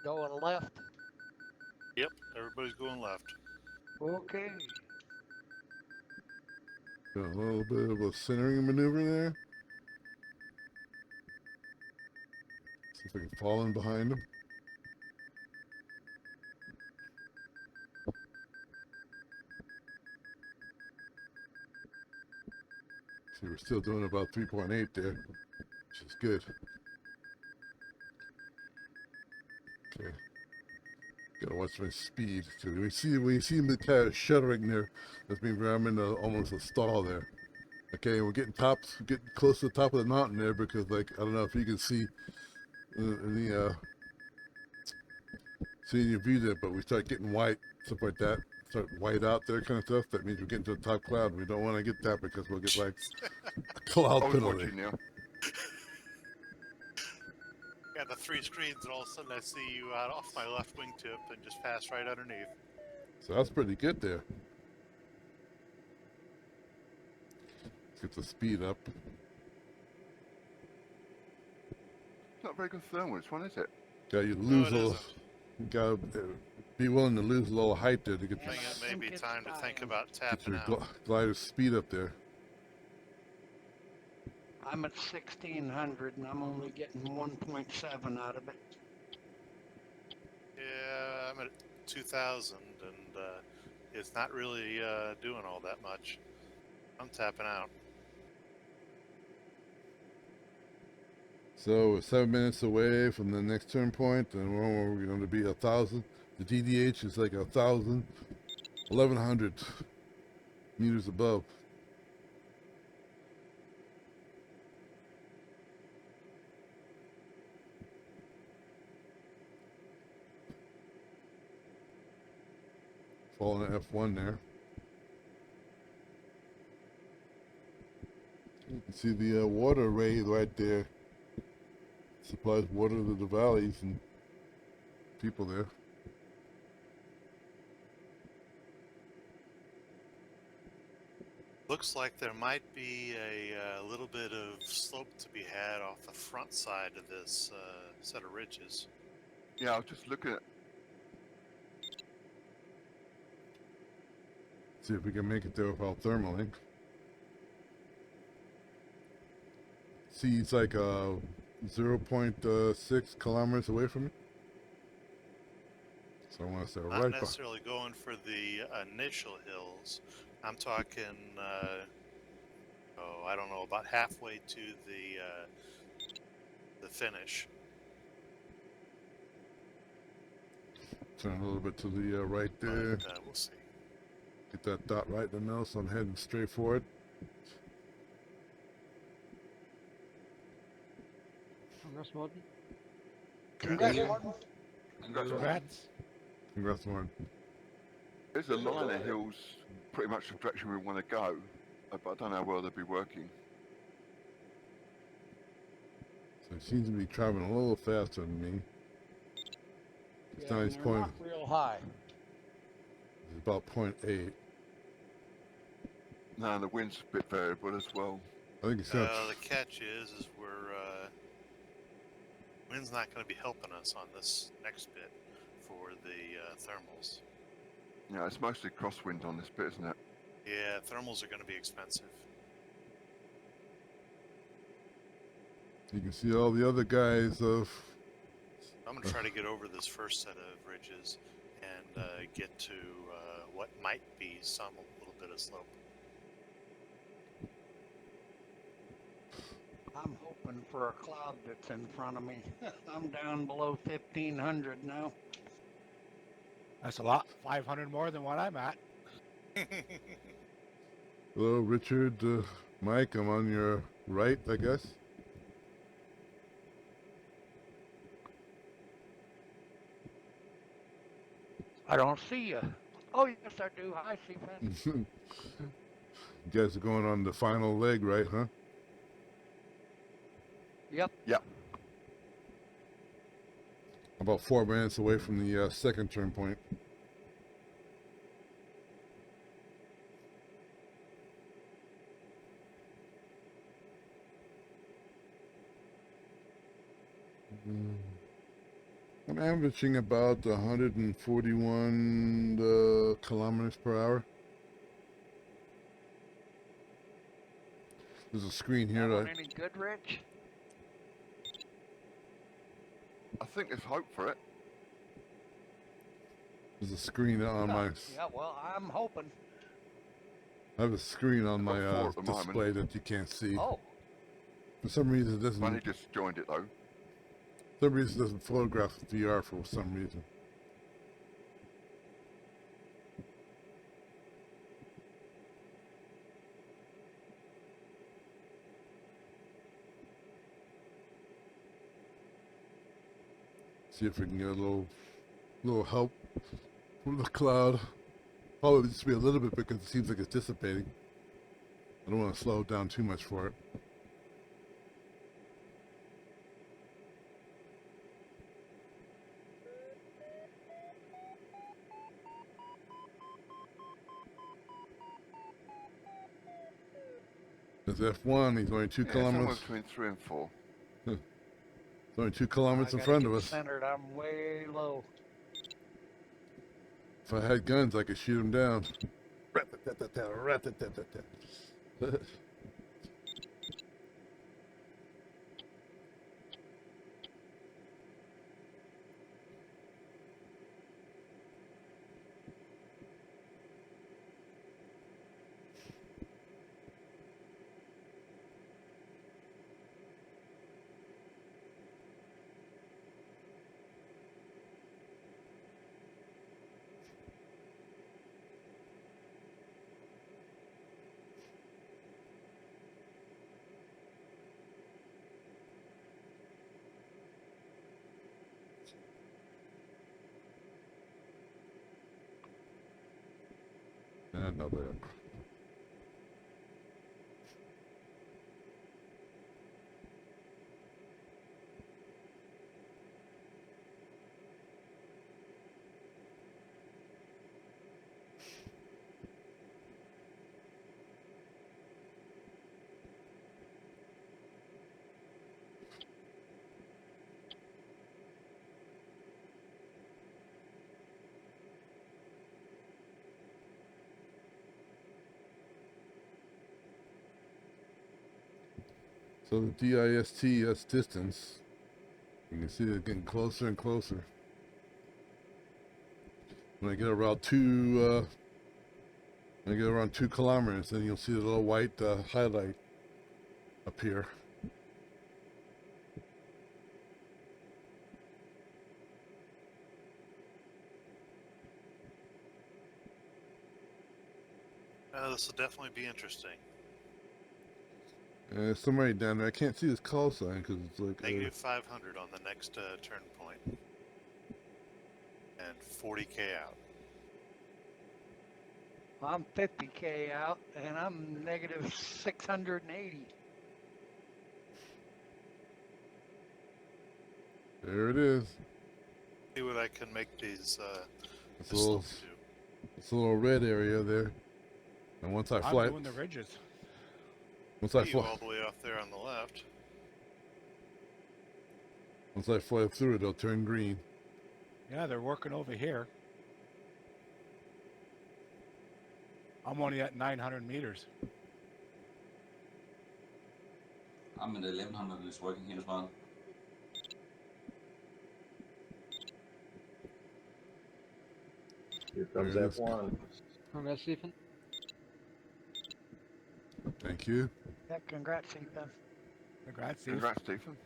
S3: Going left.
S2: Yep, everybody's going left.
S3: Okay.
S8: Got a little bit of a centering maneuver there. See if I can fall in behind him. See, we're still doing about 3.8 there, which is good. Okay. Gotta watch my speed. Cause we see the kind of shuddering there. That means I'm in almost a stall there. Okay, we're getting close to the top of the mountain there because, like, I don't know if you can see seeing your view there, but we start getting white, stuff like that. Start white out there kind of stuff. That means we're getting to the top cloud. We don't want to get that because we'll get like a cloud
S4: I was
S8: penalty.
S4: watching you.
S2: Got the three screens, and all of a sudden I see you out off my left wingtip and just pass right underneath.
S8: So that's pretty good there. Let's get the speed up.
S4: Not very good thermal, which one is it?
S8: Got you
S2: No,
S8: lose
S2: it
S8: a little.
S2: isn't.
S8: You gotta be willing to lose a little height there to get
S2: I think it may be
S3: it's
S2: time to think
S3: dying.
S2: about
S8: get
S2: tapping
S8: your
S2: out.
S8: glider speed up there.
S3: I'm at 1600 and I'm only getting 1.7 out of it.
S2: Yeah, I'm at 2,000, and it's not really doing all that much. I'm tapping out.
S8: So we're 7 minutes away from the next turn point, and we're going to be 1,000. The DDH is like 1,000, 1,100 meters above. Falling to F1 there. You can see the water array right there. Supplies water to the valleys and people there.
S2: Looks like there might be a little bit of slope to be had off the front side of this set of ridges.
S4: Yeah, I was just looking at.
S8: See if we can make it there without thermaling. See, it's like 0.6 kilometers away from me. So I want to say
S2: Not
S8: right behind.
S2: necessarily going for the initial hills. I'm talking So I don't know, about halfway to the finish.
S8: Turn a little bit to the right there.
S2: But we'll see.
S8: Get that dot right in the middle, so I'm heading straight forward.
S7: Congrats, Morton.
S3: Congrats,
S6: you.
S3: Martin.
S6: And you,
S5: Congrats.
S8: Congrats, Warren.
S4: There's a line of hills pretty much the direction we want to go, but I don't know where they'll be working.
S8: So he seems to be traveling a little faster than me. It's
S3: Yeah,
S8: now he's
S3: they're
S8: point.
S3: not real high.
S8: It's about 0.8.
S4: No, the wind's a bit variable as well.
S8: I think he's got.
S2: The catch is we're wind's not going to be helping us on this next bit for the thermals.
S4: Yeah, it's mostly crosswind on this bit, isn't it?
S2: Yeah, thermals are going to be expensive.
S8: You can see all the other guys of.
S2: I'm going to try to get over this first set of ridges and get to what might be some little bit of slope.
S3: I'm hoping for a cloud that's in front of me. I'm down below 1,500 now.
S5: That's a lot. 500 more than what I'm at.
S8: Hello, Richard. Mike, I'm on your right, I guess.
S3: I don't see you. Oh, yes, I do. Hi, Seafan.
S8: You guys are going on the final leg, right, huh?
S3: Yep.
S4: Yep.
S8: About 4 minutes away from the second turn point. I'm averaging about 141 kilometers per hour. There's a screen here.
S3: Not
S8: That
S3: any good, Rich?
S4: I think there's hope for it.
S8: there's a screen on my.
S3: Yeah, well, I'm hoping.
S8: I have a screen on my
S4: Got 4 at the moment.
S8: display that you can't see.
S3: Oh,
S8: For some reason, it doesn't.
S4: Bunny just joined it though.
S8: For some reason, it doesn't photograph VR for some reason. See if we can get a little help from the cloud. Probably just be a little bit because it seems like it's dissipating. I don't want to slow it down too much for it. There's F1. He's only 2
S4: Yeah, somewhere
S8: kilometers.
S4: between 3 and 4.
S8: He's only 2 kilometers
S3: I
S8: in
S3: gotta
S8: front
S3: get
S8: of us.
S3: centered. I'm way low.
S8: If I had guns, I could shoot him down. Another. So the DIST distance, you can see it getting closer and closer. When I get around 2 kilometers, then you'll see the little white highlight up here.
S2: This will definitely be interesting.
S8: Somebody down there. I can't see this call sign because it's like
S2: Negative 500 on the next turn point. And 40k out.
S3: I'm 50K out, and I'm negative 680.
S8: there it is.
S2: See what I can make these
S8: It's a
S2: this
S8: little,
S2: slope do.
S8: it's a little red area there. And once I
S5: I'm
S8: fly,
S5: doing the ridges.
S8: once I
S2: See you
S8: fly,
S2: all the way off there on the left.
S8: once I fly through it, it'll turn green.
S5: Yeah, they're working over here. I'm only at 900 meters.
S6: I'm at 1100 and it's working here as well.
S9: Here comes
S8: There it is.
S9: F1.
S7: Congrats, Stephen.
S8: Thank you.
S3: Yeah, congrats, Ethan.
S5: Congrats, Steve.
S4: Congrats, Stephen.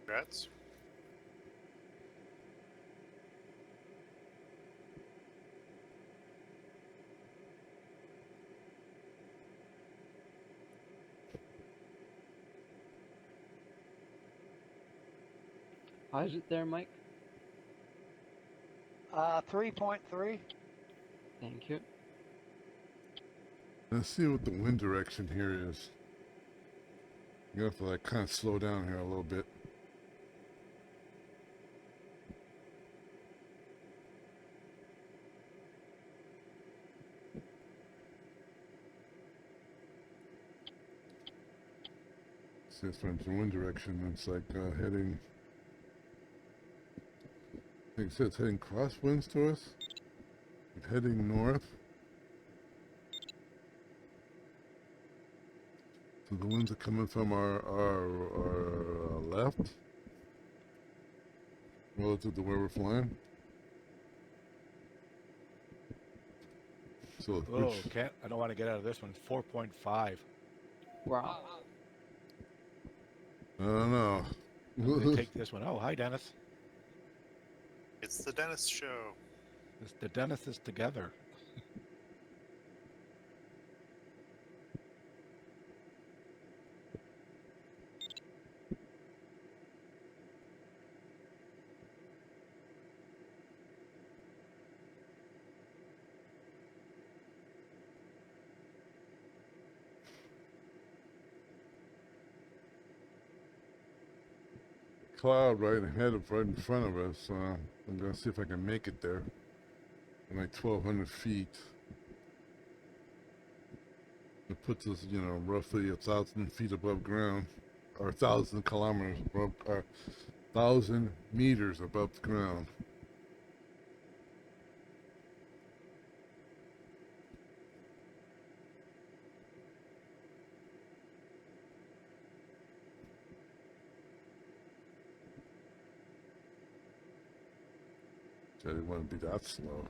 S2: Congrats.
S7: How is it there, Mike?
S3: 3.3.
S7: Thank you.
S8: Let's see what the wind direction here is. You have to like kind of slow down here a little bit. See if there's a wind direction. It's like heading. I think it says heading crosswinds to us. Heading north. So the winds are coming from our left, relative to where we're flying. So
S5: Oh, can't. I don't want to get out of this one. 4.5.
S7: Wow.
S8: I don't know.
S5: I'm gonna take this one. Oh, hi, Dennis.
S2: It's the Dennis Show.
S5: The Dennis is together.
S8: Cloud right ahead of, right in front of us. I'm gonna see if I can make it there. I'm like 1,200 feet. It puts us, you know, roughly 1,000 feet above ground, or 1,000 kilometers above, or 1,000 meters above the ground. I didn't want to be that slow.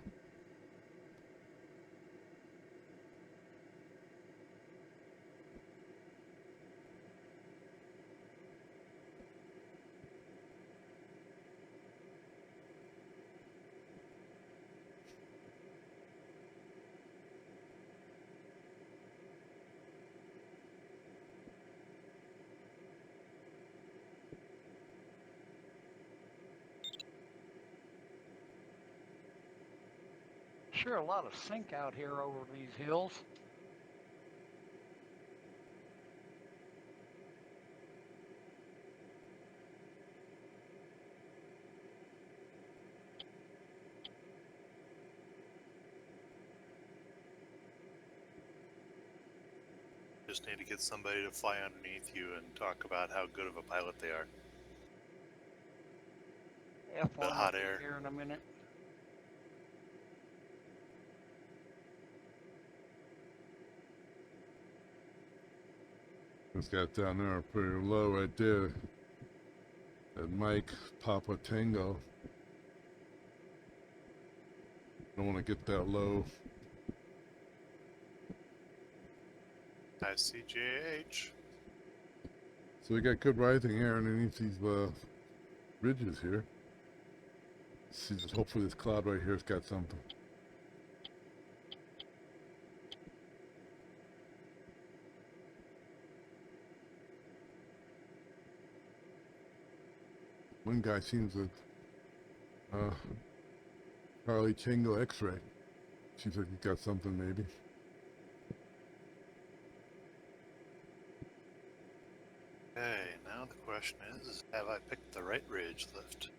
S3: Sure, a lot of sink out here over these hills.
S2: Just need to get somebody to fly underneath you and talk about how good of a pilot they are.
S3: F1
S2: The hot
S3: will be
S2: air.
S3: here in a minute.
S8: This guy down there pretty low right there. That Mike Papa Tango. Don't want to get that low.
S2: ICJH.
S8: So we got good rising air underneath these ridges here. See, hopefully this cloud right here has got something. One guy seems to Charlie Tango X-ray. Seems like he's got something maybe.
S2: Okay, now the question is, have I picked the right ridge lift?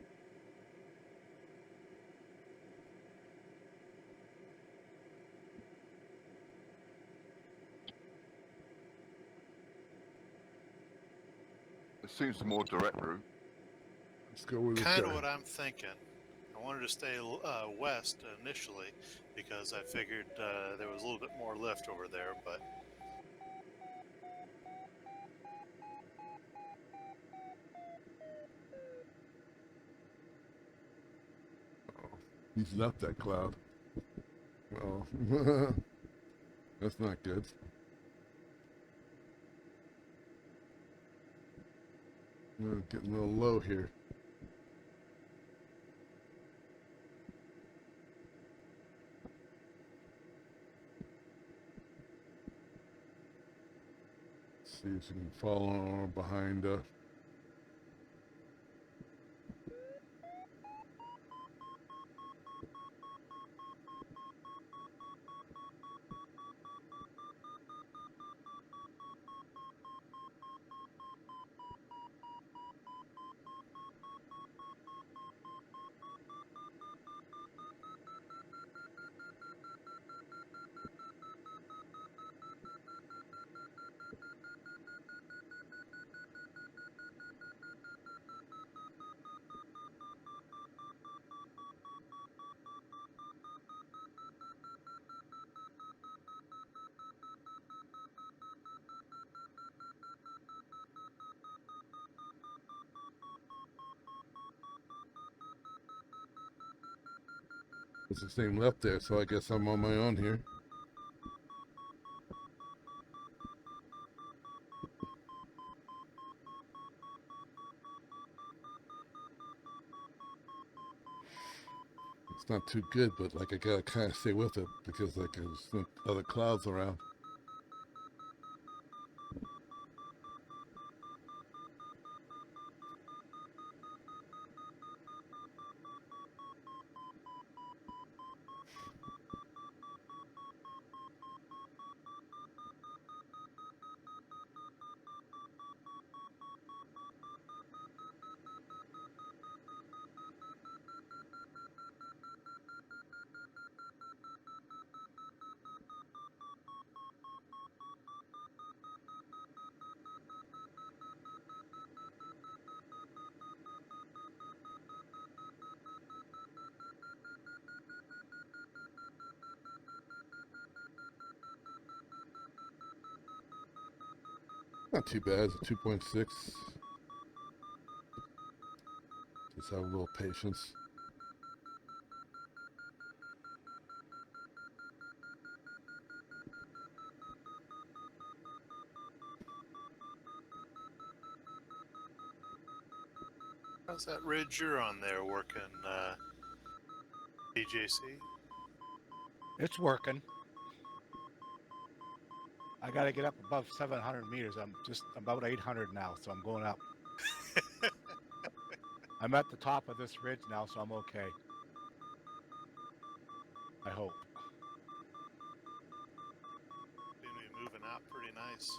S4: It seems the more direct route.
S8: Let's go with this
S2: Kind
S8: guy.
S2: of what I'm thinking. I wanted to stay west initially because I figured there was a little bit more lift over there, but
S8: He's left that cloud. Well, that's not good. We're getting a little low here. See if we can follow on behind. It's the same left there, so I guess I'm on my own here. It's not too good, but like I gotta kind of stay with it because like there's some other clouds around. Not too bad. It's a 2.6. Just have a little patience.
S2: how's that ridge you're on there working, DJC?
S5: It's working. I got to get up above 700 meters. I'm just about 800 now, so I'm going up. I'm at the top of this ridge now, so I'm okay. I hope.
S2: Seem to be moving out pretty nice.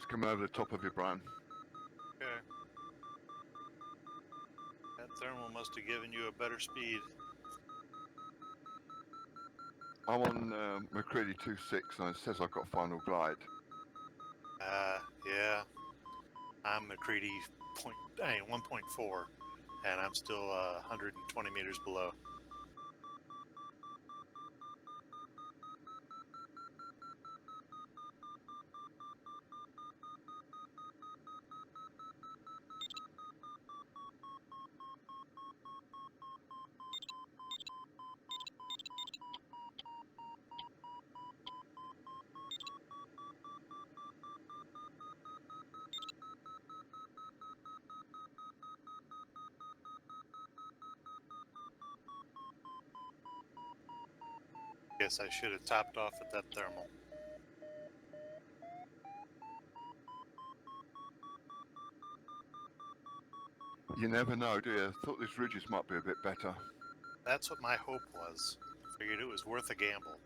S4: coming over the top of you, Brian.
S2: Okay. That thermal must have given you a better speed.
S4: I'm on McCready 2.6 and it says I've got final glide.
S2: Yeah. I'm McCready 1.4, and I'm still 120 meters below. Guess I should have topped off at that thermal.
S4: You never know, do you? Thought these ridges might be a bit better.
S2: That's what my hope was. Figured it was worth a gamble.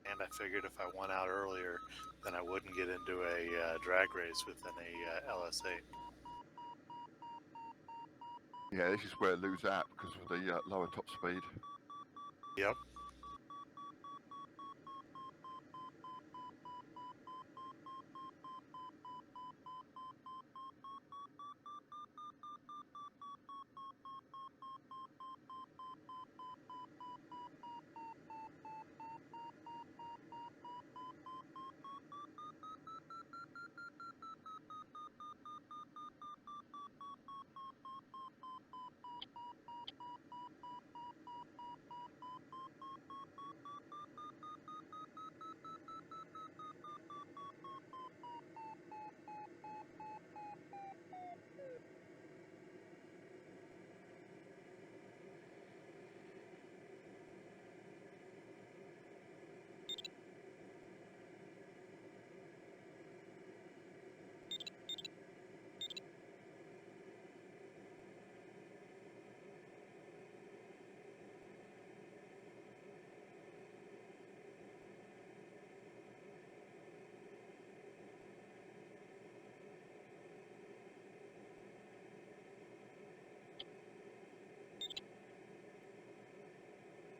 S2: And I figured if I won out earlier, then I wouldn't get into a drag race within a LS8.
S4: Yeah, this is where I lose out because of the lower top speed.
S2: Yep.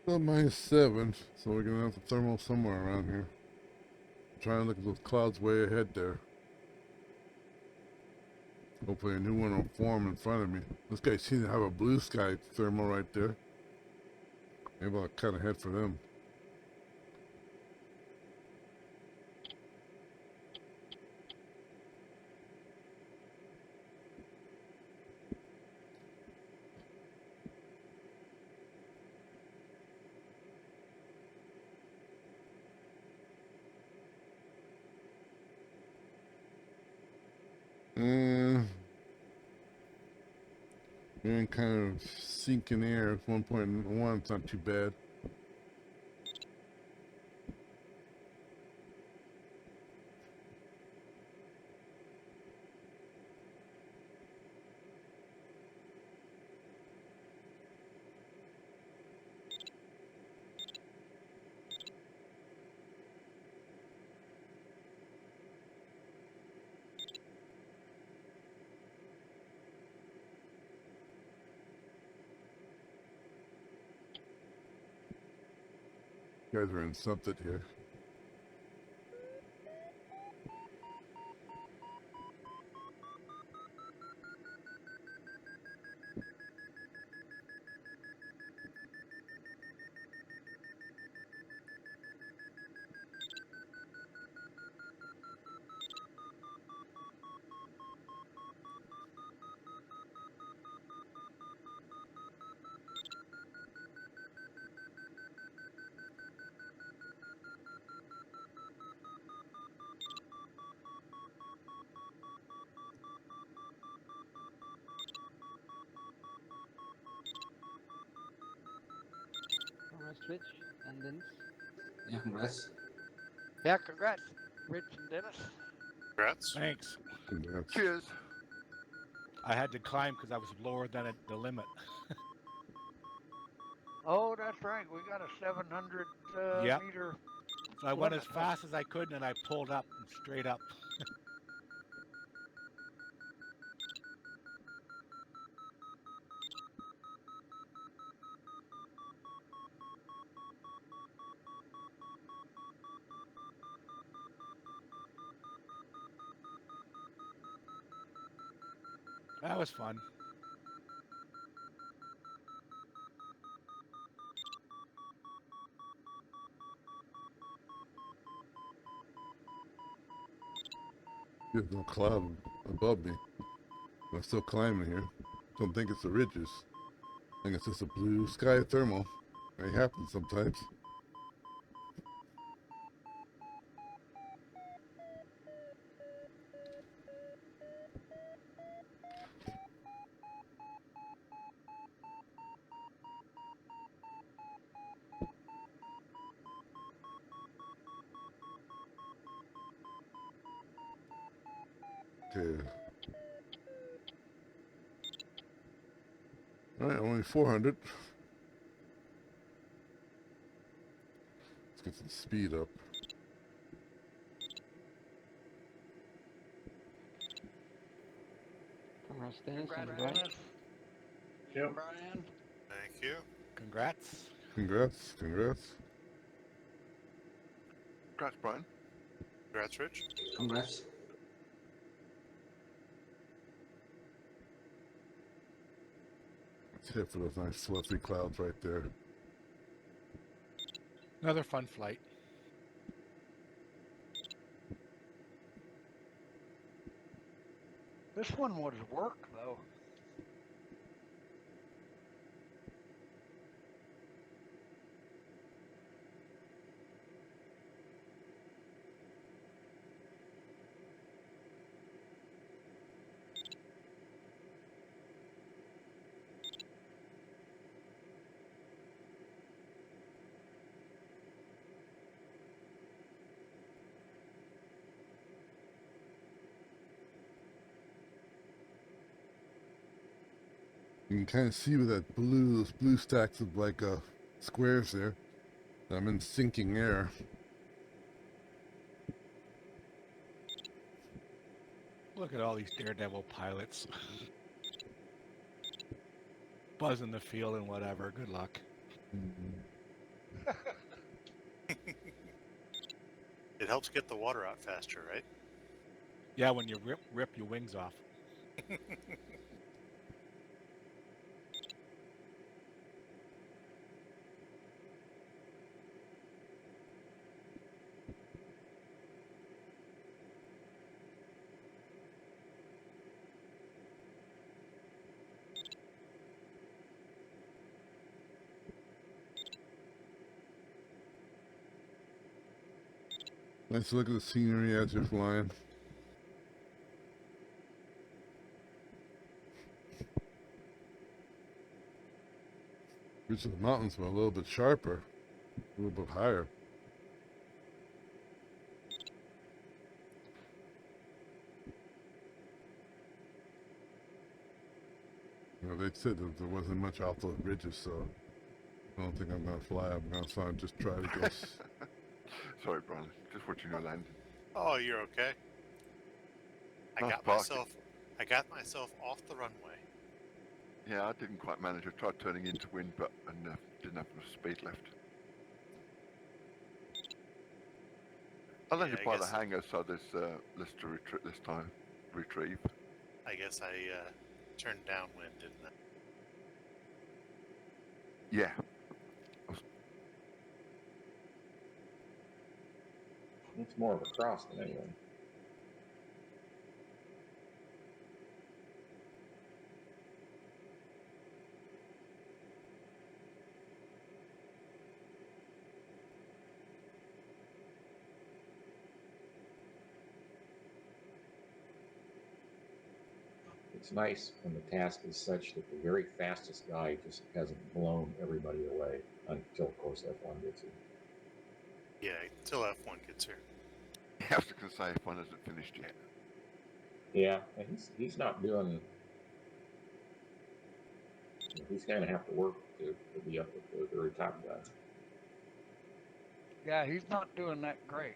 S8: Still -7, so we're gonna have the thermal somewhere around here. Trying to look at those clouds way ahead there. Hopefully a new one will form in front of me. This guy seems to have a blue sky thermal right there. Maybe I'll kind of head for them. And kind of sinking air. 1.1, it's not too bad. You guys are in something here.
S7: Congrats, Rich and Dennis.
S6: Yeah, congrats.
S3: Yeah, congrats, Rich and Dennis.
S2: Congrats.
S5: Thanks.
S8: Congrats.
S4: Cheers.
S5: I had to climb because I was lower than the limit.
S3: Oh, that's right. We got a 700
S5: Yep.
S3: meter
S5: So I went as fast as I could, and I pulled up and straight up. That was fun.
S8: There's no cloud above me. I'm still climbing here. Don't think it's the ridges. I think it's just a blue sky thermal. It happens sometimes. Okay. All right, only 400. Let's get some speed up.
S7: Congrats, Dennis and Brian.
S3: Congratulations,
S9: Yep.
S3: Brian.
S2: Thank you.
S5: Congrats.
S8: Congrats, congrats.
S4: Congrats, Brian.
S2: Congrats, Rich.
S6: Congrats.
S8: Let's hit for those nice fluffy clouds right there.
S5: Another fun flight.
S3: This one was work though.
S8: You can kind of see with that blue, those blue stacks of like squares there. I'm in sinking air.
S5: Look at all these daredevil pilots. Buzzing the field and whatever. Good luck.
S2: It helps get the water out faster, right?
S5: Yeah, when you rip your wings off.
S8: Nice look at the scenery as you're flying. Which of the mountains were a little bit sharper, a little bit higher. You know, they said that there wasn't much off those ridges, so I don't think I'm gonna fly. I'm gonna fly and just try to go.
S4: Sorry, Brian. Just watching your land.
S2: Oh, you're okay. I
S4: Nice
S2: got
S4: parking.
S2: myself off the runway.
S4: Yeah, I didn't quite manage. I tried turning into wind, but didn't have enough speed left. I landed
S2: I
S4: by the
S2: guess-
S4: hangar, so there's less to retrieve.
S2: I guess I turned downwind, didn't I?
S4: Yeah.
S9: It's more of a cross than anything. It's nice when the task is such that the very fastest guy just hasn't blown everybody away until, of course, F1 gets it.
S2: Yeah, until F1 gets here.
S4: I was going to say F1 hasn't finished yet.
S9: Yeah, and he's not doing. He's going to have to work to be up with the very top guys.
S3: Yeah, he's not doing that great.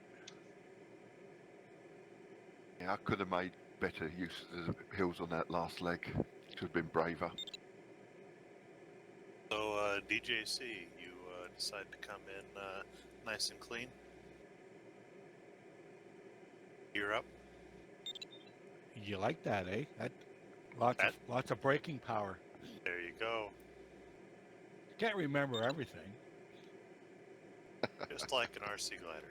S4: Yeah, I could have made better use of the hills on that last leg. Should have been braver.
S2: So, DJC, you decide to come in nice and clean. You're up.
S5: You like that, eh? That
S2: That-
S5: lots of braking power.
S2: There you go.
S5: Can't remember everything.
S2: Just like an RC glider.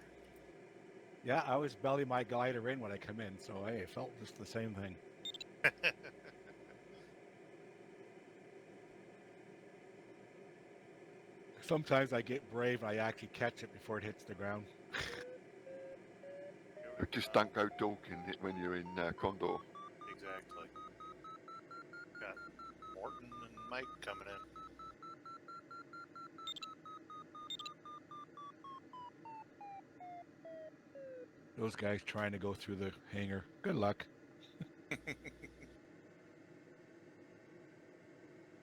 S5: Yeah, I always belly my glider in when I come in, so hey, it felt just the same thing. Sometimes I get brave and I actually catch it before it hits the ground.
S4: Just don't go dorking it when you're in Condor.
S2: Exactly. Got Morton and Mike coming in.
S5: Those guys trying to go through the hangar. Good luck. At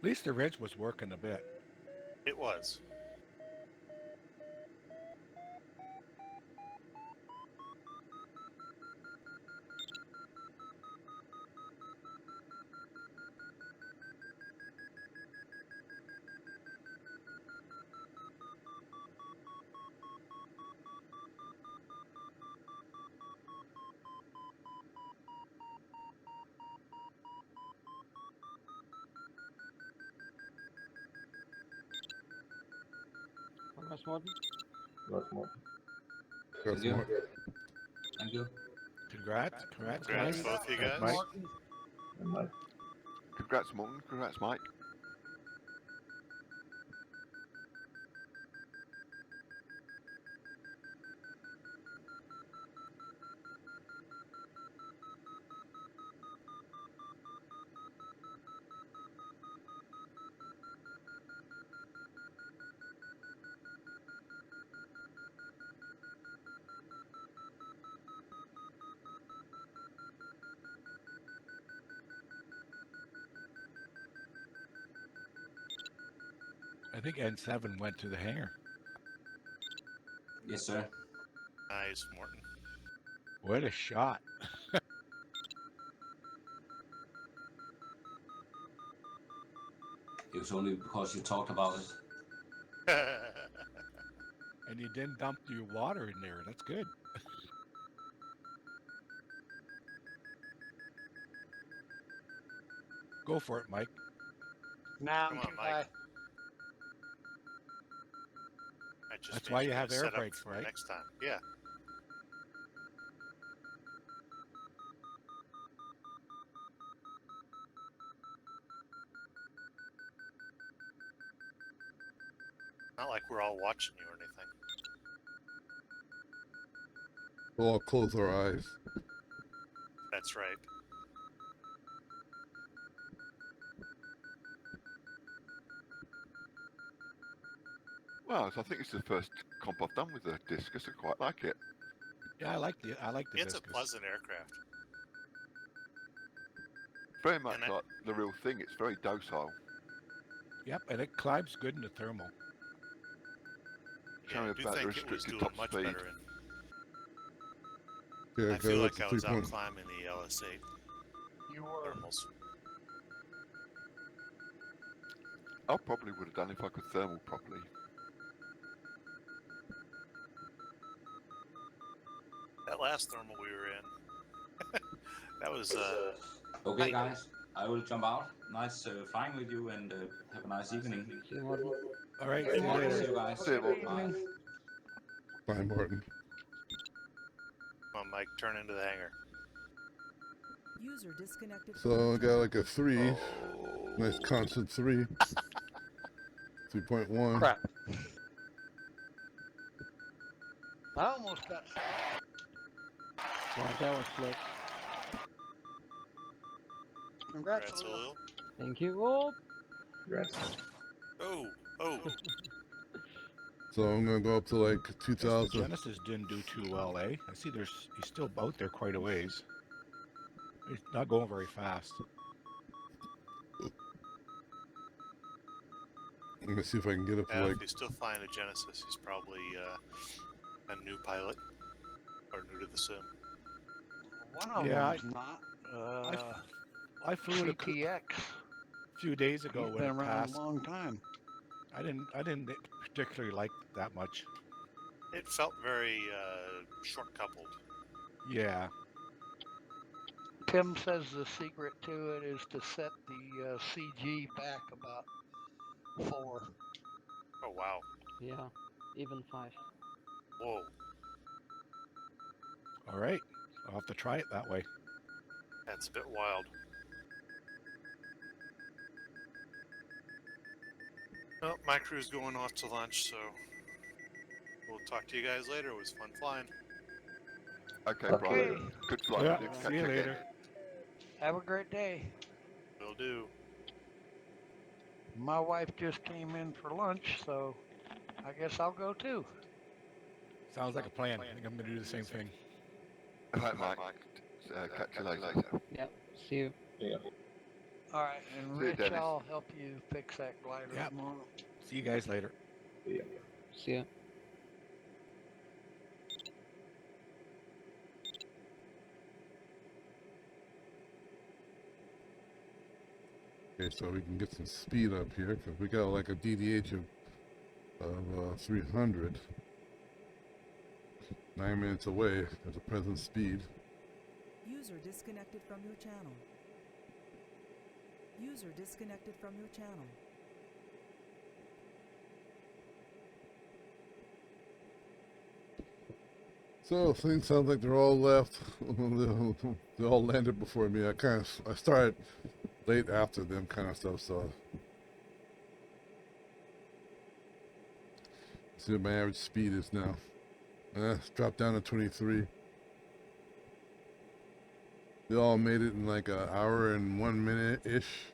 S5: least the ridge was working a bit.
S2: It was.
S7: Congrats, Morton.
S9: Congrats, Mark.
S8: That's
S6: you.
S8: smart.
S6: Thank you.
S5: Congrats,
S2: Congrats,
S5: guys.
S2: both of you
S5: Thanks,
S2: guys.
S5: Mike.
S9: And Mike.
S4: Congrats, Morton. Congrats, Mike.
S5: I think N7 went to the hangar.
S6: Yes, sir.
S2: Nice, Morton.
S5: What a shot.
S6: It was only because you talked about it.
S5: And you didn't dump your water in there. That's good. Go for it, Mike.
S3: Nah,
S2: Come
S3: I'm
S2: on,
S3: too
S2: Mike.
S3: high.
S2: I just
S5: That's
S2: made
S5: why you have
S2: guys
S5: air
S2: set up
S5: brakes,
S2: for
S5: right?
S2: next time. Yeah. Not like we're all watching you or anything.
S8: We'll all close our eyes.
S2: That's right.
S4: Well, I think it's the first comp I've done with the discus. I quite like it.
S5: Yeah, I like the
S2: It's
S5: discus.
S2: a pleasant aircraft.
S4: Very much
S2: And
S4: like the real thing. It's very docile.
S5: Yep, and it climbs good in the thermal.
S4: Tell me
S2: I do
S4: about the
S2: think it was
S4: restricted
S2: doing
S4: top
S2: much
S4: speed.
S2: better. And
S8: Yeah,
S2: I feel
S8: that's
S2: like I
S8: a
S2: was out
S8: 3 point.
S2: climbing the LS8
S3: You were.
S2: thermals.
S4: I probably would have done if I could thermal properly.
S2: That last thermal we were in, that was
S6: Okay, guys. I will jump out. Nice flying with you and have a nice evening.
S7: See you, Morton.
S5: All right,
S3: Hey,
S5: see you
S3: Morton.
S6: See
S5: later.
S6: you guys.
S4: See you,
S3: Good
S6: Bye.
S3: evening.
S8: Bye, Martin.
S2: come on, Mike, turn into the hangar.
S1: User disconnected.
S8: So I got like a 3.
S4: Oh.
S8: Nice constant 3. 3.1.
S3: Crap. I almost got.
S7: Yeah, that was slick.
S3: Congrats,
S2: Congrats,
S3: Lil.
S2: Lil.
S7: Thank you. Oh,
S9: Congrats.
S2: Oh.
S8: So I'm gonna go up to like
S5: Guess the
S8: 2,000.
S5: Genesis didn't do too well, eh? I see he's still out there quite a ways. He's not going very fast.
S8: I'm gonna see if I can get up to
S2: Yeah,
S8: like
S2: if he's still flying a Genesis, he's probably a new pilot or new to the sim.
S3: One of
S5: Yeah,
S3: them's not.
S5: I flew it a
S3: CTX.
S5: few days ago
S3: He's
S5: when
S3: been
S5: it
S3: around
S5: passed.
S3: a long time.
S5: I didn't particularly like it that much.
S2: It felt very short coupled.
S5: Yeah.
S3: Tim says the secret to it is to set the CG back about 4.
S2: Oh wow!
S7: Yeah, even 5.
S2: Whoa!
S5: All right. I'll have to try it that way.
S2: That's a bit wild. Well, my crew's going off to lunch, so we'll talk to you guys later. It was fun flying.
S4: Okay,
S3: Okay.
S4: Brian. Good flight.
S5: Yeah.
S4: Catch
S5: See you
S4: again.
S5: later.
S3: Have a great day.
S2: Will do.
S3: My wife just came in for lunch, so I guess I'll go too.
S5: Sounds like a plan. I think I'm gonna do the same thing.
S4: Right, Mike. Catch you later.
S7: Yep. See you.
S9: Yeah.
S3: All right, and
S4: See you,
S3: Rich,
S4: Dennis.
S3: I'll help you fix that glider
S5: Yep.
S3: tomorrow.
S5: See you guys later.
S9: Yeah.
S7: See ya.
S8: Okay, so we can get some speed up here because we got like a DDH of 300. 9 minutes away at the present speed.
S1: User disconnected from your channel. User disconnected from your channel.
S8: So things sound like they're all left. They all landed before me. I started late after them kind of stuff. So see what my average speed is now. It's dropped down to 23. They all made it in like an hour and 1 minute ish.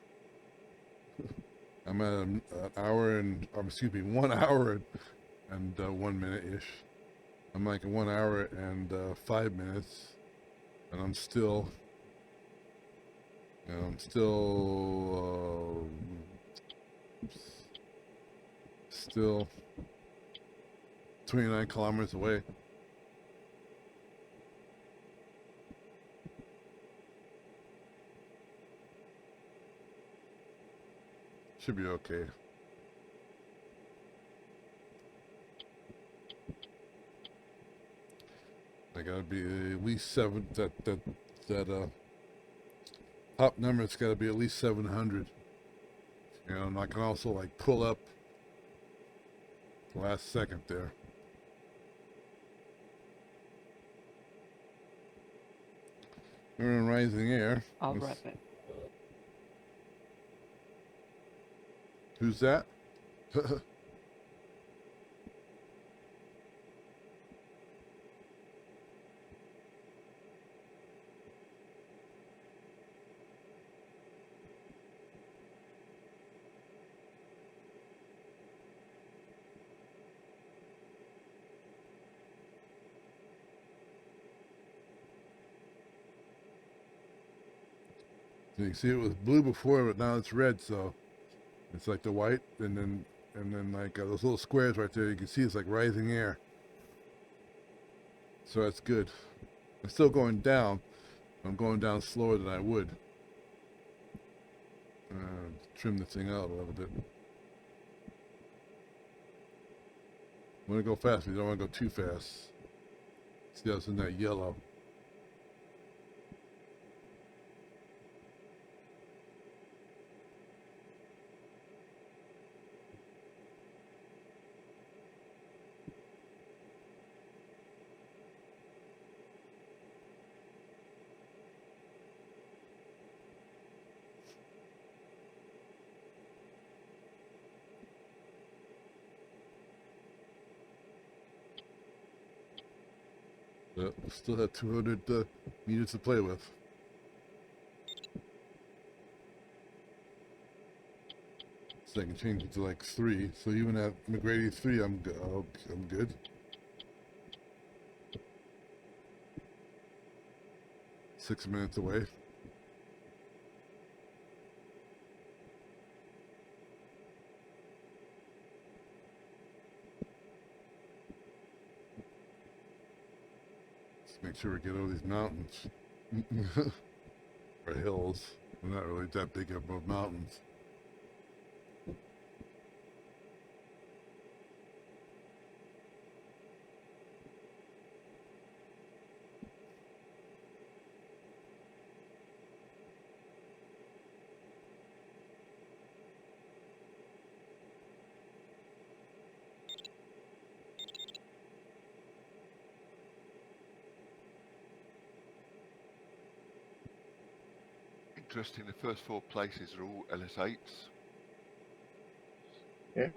S8: I'm at an hour and, excuse me, 1 hour and 1 minute ish. I'm like 1 hour and 5 minutes, and I'm still 29 kilometers away. Should be okay. I gotta be at least 7. That top number's gotta be at least 700. You know, and I can also like pull up the last second there. We're in rising air.
S7: I'll be right back.
S8: Who's that? You can see it was blue before, but now it's red, so it's like the white, and then like those little squares right there. You can see it's like rising air, so that's good. I'm still going down. I'm going down slower than I would. Trim the thing out a little bit. I want to go fast, but you don't want to go too fast. See how it's in that yellow. But we still have 200 meters to play with. So I can change it to like 3. So even at McGrady 3, I'm good. Six minutes away. sure we get over these mountains. Or hills. They're not really that big of mountains.
S4: Interesting, the first 4 places are all LS8s.
S9: Yeah.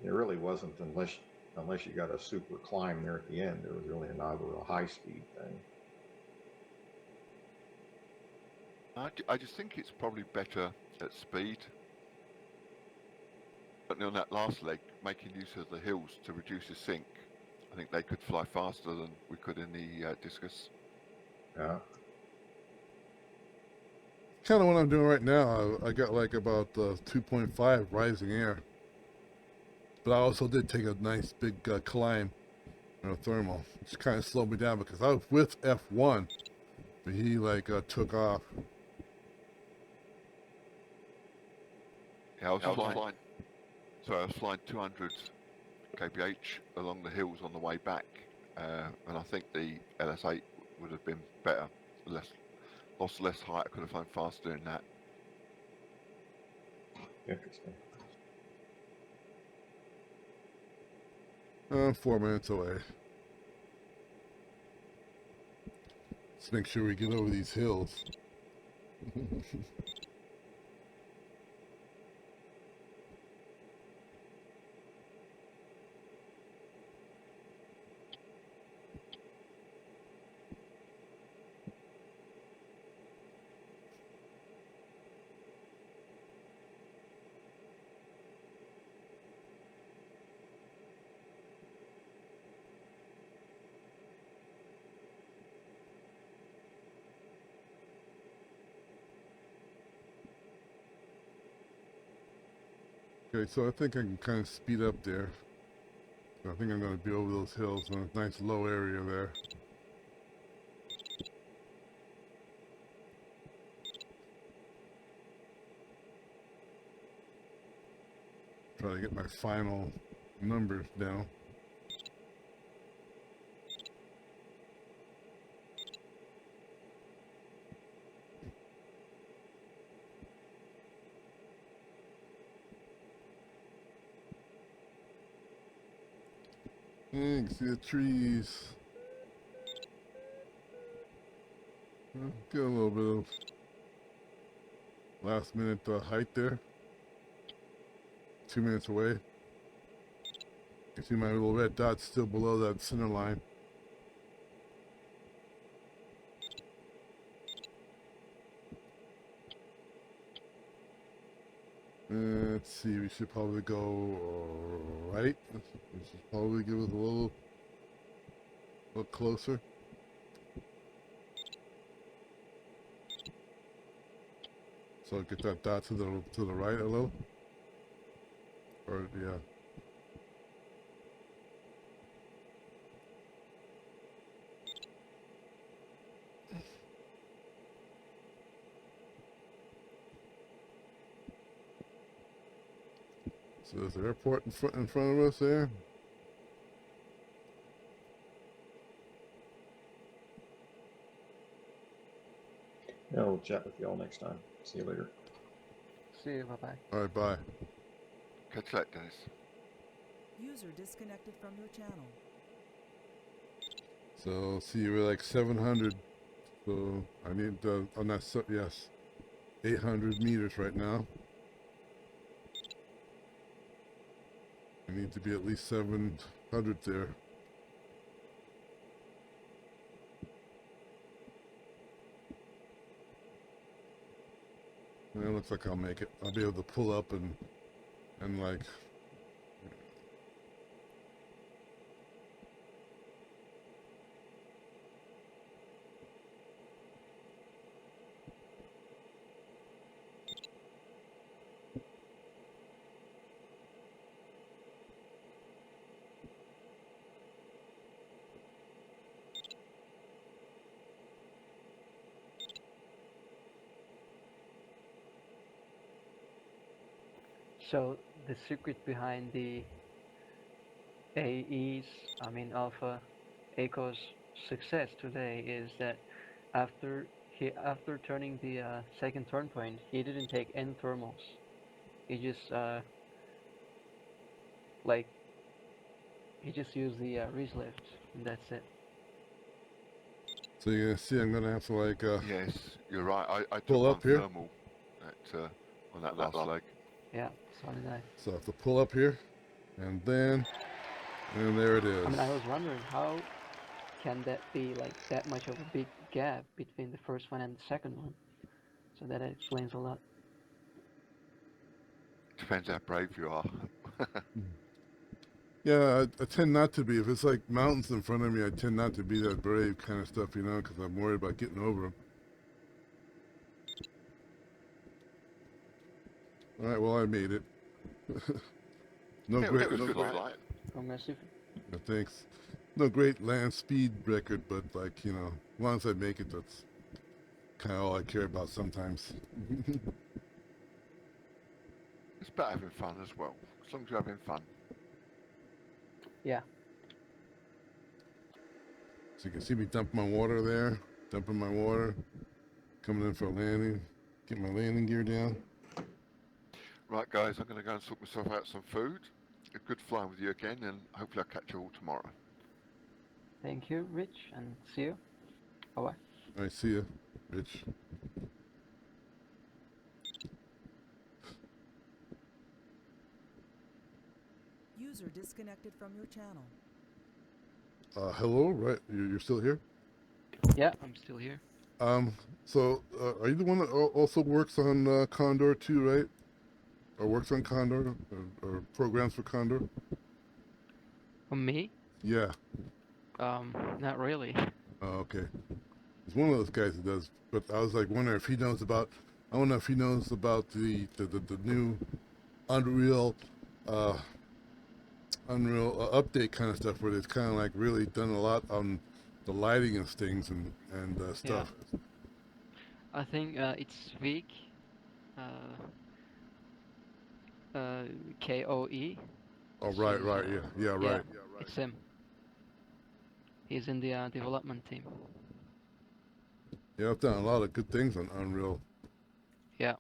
S9: It really wasn't unless you got a super climb there at the end. There was really never a high speed thing.
S4: I just think it's probably better at speed. But on that last leg, making use of the hills to reduce the sink, I think they could fly faster than we could in the discus.
S9: Yeah.
S8: Kind of what I'm doing right now. I got like about 2.5 rising air. But I also did take a nice big climb in a thermal, which kind of slowed me down because I was with F1, but he like took off.
S4: Yeah, I was flying. So I was flying 200 kph along the hills on the way back, and I think the LS8 would have been better. Lost less height. I could have flown faster doing that.
S9: Interesting.
S8: 4 minutes away. Let's make sure we get over these hills. Okay, so I think I can kind of speed up there. I think I'm going to be over those hills in a nice low area there. Try to get my final numbers down. You can see the trees. Get a little bit of last minute height there. 2 minutes away. You see my little red dot still below that center line. Let's see, we should probably go right. We should probably give it a little closer. So get that dot to the right a little. Or yeah. So there's the airport in front of us there.
S9: Yeah, we'll chat with you all next time. See you later.
S7: See you. Bye bye.
S8: All right, bye.
S4: Catch you later, Dennis.
S1: User disconnected from your channel.
S8: So see, we're like 700. So I need oh, not so, yes, 800 meters right now. I need to be at least 700 there. And it looks like I'll make it. I'll be able to pull up and like.
S7: So the secret behind the AE's, I mean Alpha Echo's success today is that after turning the second turn point, he didn't take any thermals. He just like he just used the wrist lift, and that's it.
S8: So you're gonna see, I'm gonna have to like
S4: Yes, you're right. I
S8: pull
S4: took
S8: up
S4: one
S8: here.
S4: thermal on that last leg.
S7: Yeah, so did I.
S8: So I have to pull up here, and then, and there it is.
S7: I mean, I was wondering how can that be like that much of a big gap between the first one and the second one? So that explains a lot.
S4: Depends how brave you are.
S8: Yeah, I tend not to be. If it's like mountains in front of me, I tend not to be that brave kind of stuff, you know, because I'm worried about getting over them. All right, well, I made it. No
S4: Yeah,
S8: great,
S4: it was good, right?
S7: Massive.
S8: thanks. No great land speed record, but like, you know, as long as I make it, that's kind of all I care about sometimes.
S4: It's about having fun as well. As long as you're having fun.
S7: Yeah.
S8: So you can see me dumping my water there, dumping my water, coming in for a landing, get my landing gear down.
S4: Right, guys, I'm going to go and sort myself out some food. A good flying with you again, and hopefully I'll catch you all tomorrow.
S7: Thank you, Rich, and see you. Bye bye.
S8: All right, see ya, Rich.
S1: User disconnected from your channel.
S8: Hello, right? You're still here?
S7: Yeah, I'm still here.
S8: So are you the one that also works on Condor too, right? Or works on Condor, or programs for Condor?
S7: Me?
S8: Yeah.
S7: Not really.
S8: Oh, okay. He's one of those guys that does. But I was like wondering if he knows about. I don't know if he knows about the new Unreal, update kind of stuff, where they've kind of like really done a lot on the lighting and things and stuff.
S7: I think it's weak. KOE.
S8: Oh, right, yeah, right.
S7: It's him. He's in the development team.
S8: Yeah, I've done a lot of good things on Unreal.
S7: Yeah.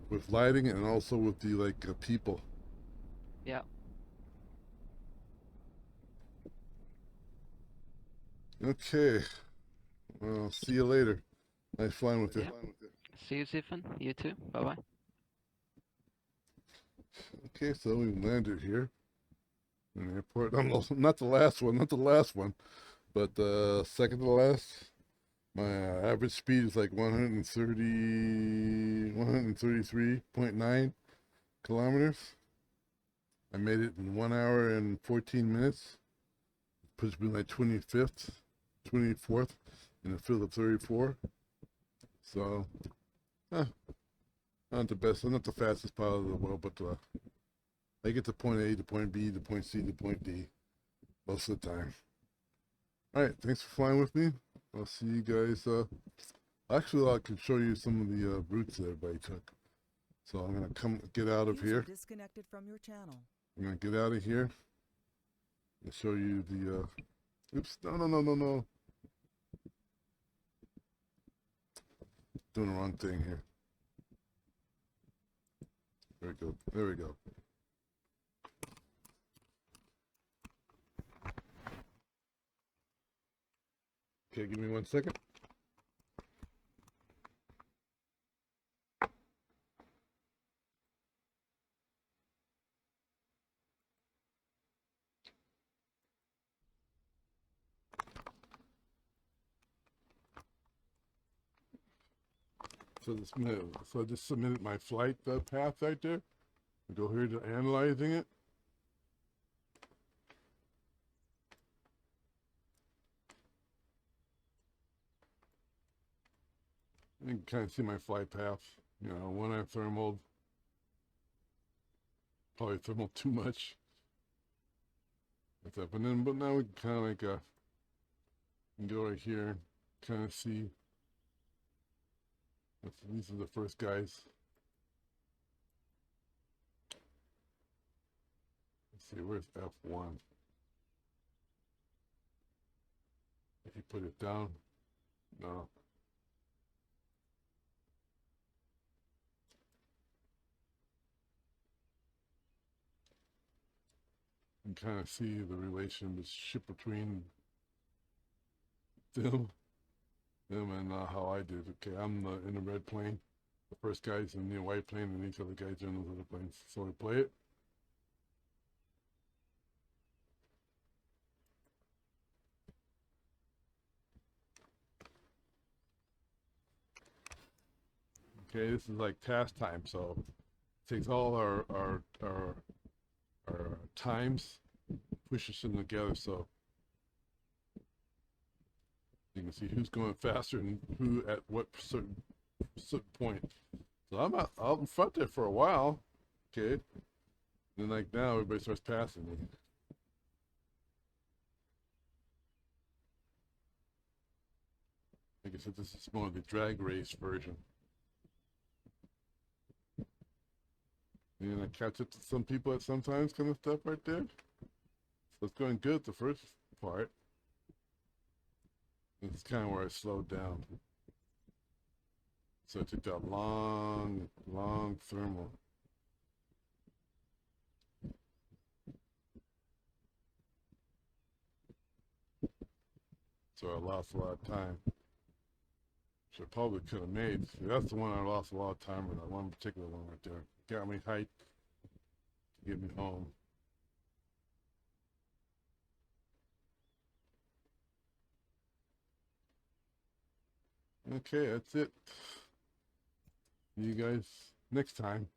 S8: With lighting and also with the like people.
S7: Yeah.
S8: Okay. Well, see you later. Nice flying with you.
S7: Yeah. See you, Stephen. You too. Bye bye.
S8: Okay, so we landed here in the airport. I'm also, not the last one, but second to last. My average speed is like 133.9 kilometers. I made it in 1 hour and 14 minutes. Puts me like 24th in a field of 34. So, not the best, not the fastest pilot in the world, but I get to point A to point B to point C to point D most of the time. All right, thanks for flying with me. I'll see you guys. Actually, I can show you some of the routes that everybody took. So I'm gonna get out of
S1: User
S8: here.
S1: disconnected from your channel.
S8: I'm gonna get out of here and show you the. Oops! No! Doing the wrong thing here. There we go. Okay, give me 1 second. So I just submitted my flight path right there. I go here to analyzing it. You can kind of see my flight path. You know, when I thermaled, probably thermaled too much. But now we can kind of like You can go right here and kind of see. These are the first guys. Let's see, where's F1? If you put it down, no. You can kind of see the relationship between them and how I did. Okay, I'm in the red plane. The first guy's in the white plane, and these other guys are in those other planes. So we play it. Okay, this is like task time, so it takes all our times, pushes them together, so you can see who's going faster and who at what certain point. So I'm out in front there for a while, okay. Then like now everybody starts passing me. Like I said, this is more of the drag race version. And I catch up to some people at sometimes kind of stuff right there. So it's going good the first part. This is kind of where I slowed down. So I took that long thermal. So I lost a lot of time. Which I probably could have made. See, that's the one I lost a lot of time with, that one particular one right there. Got me height to get me home. Okay, that's it. See you guys next time.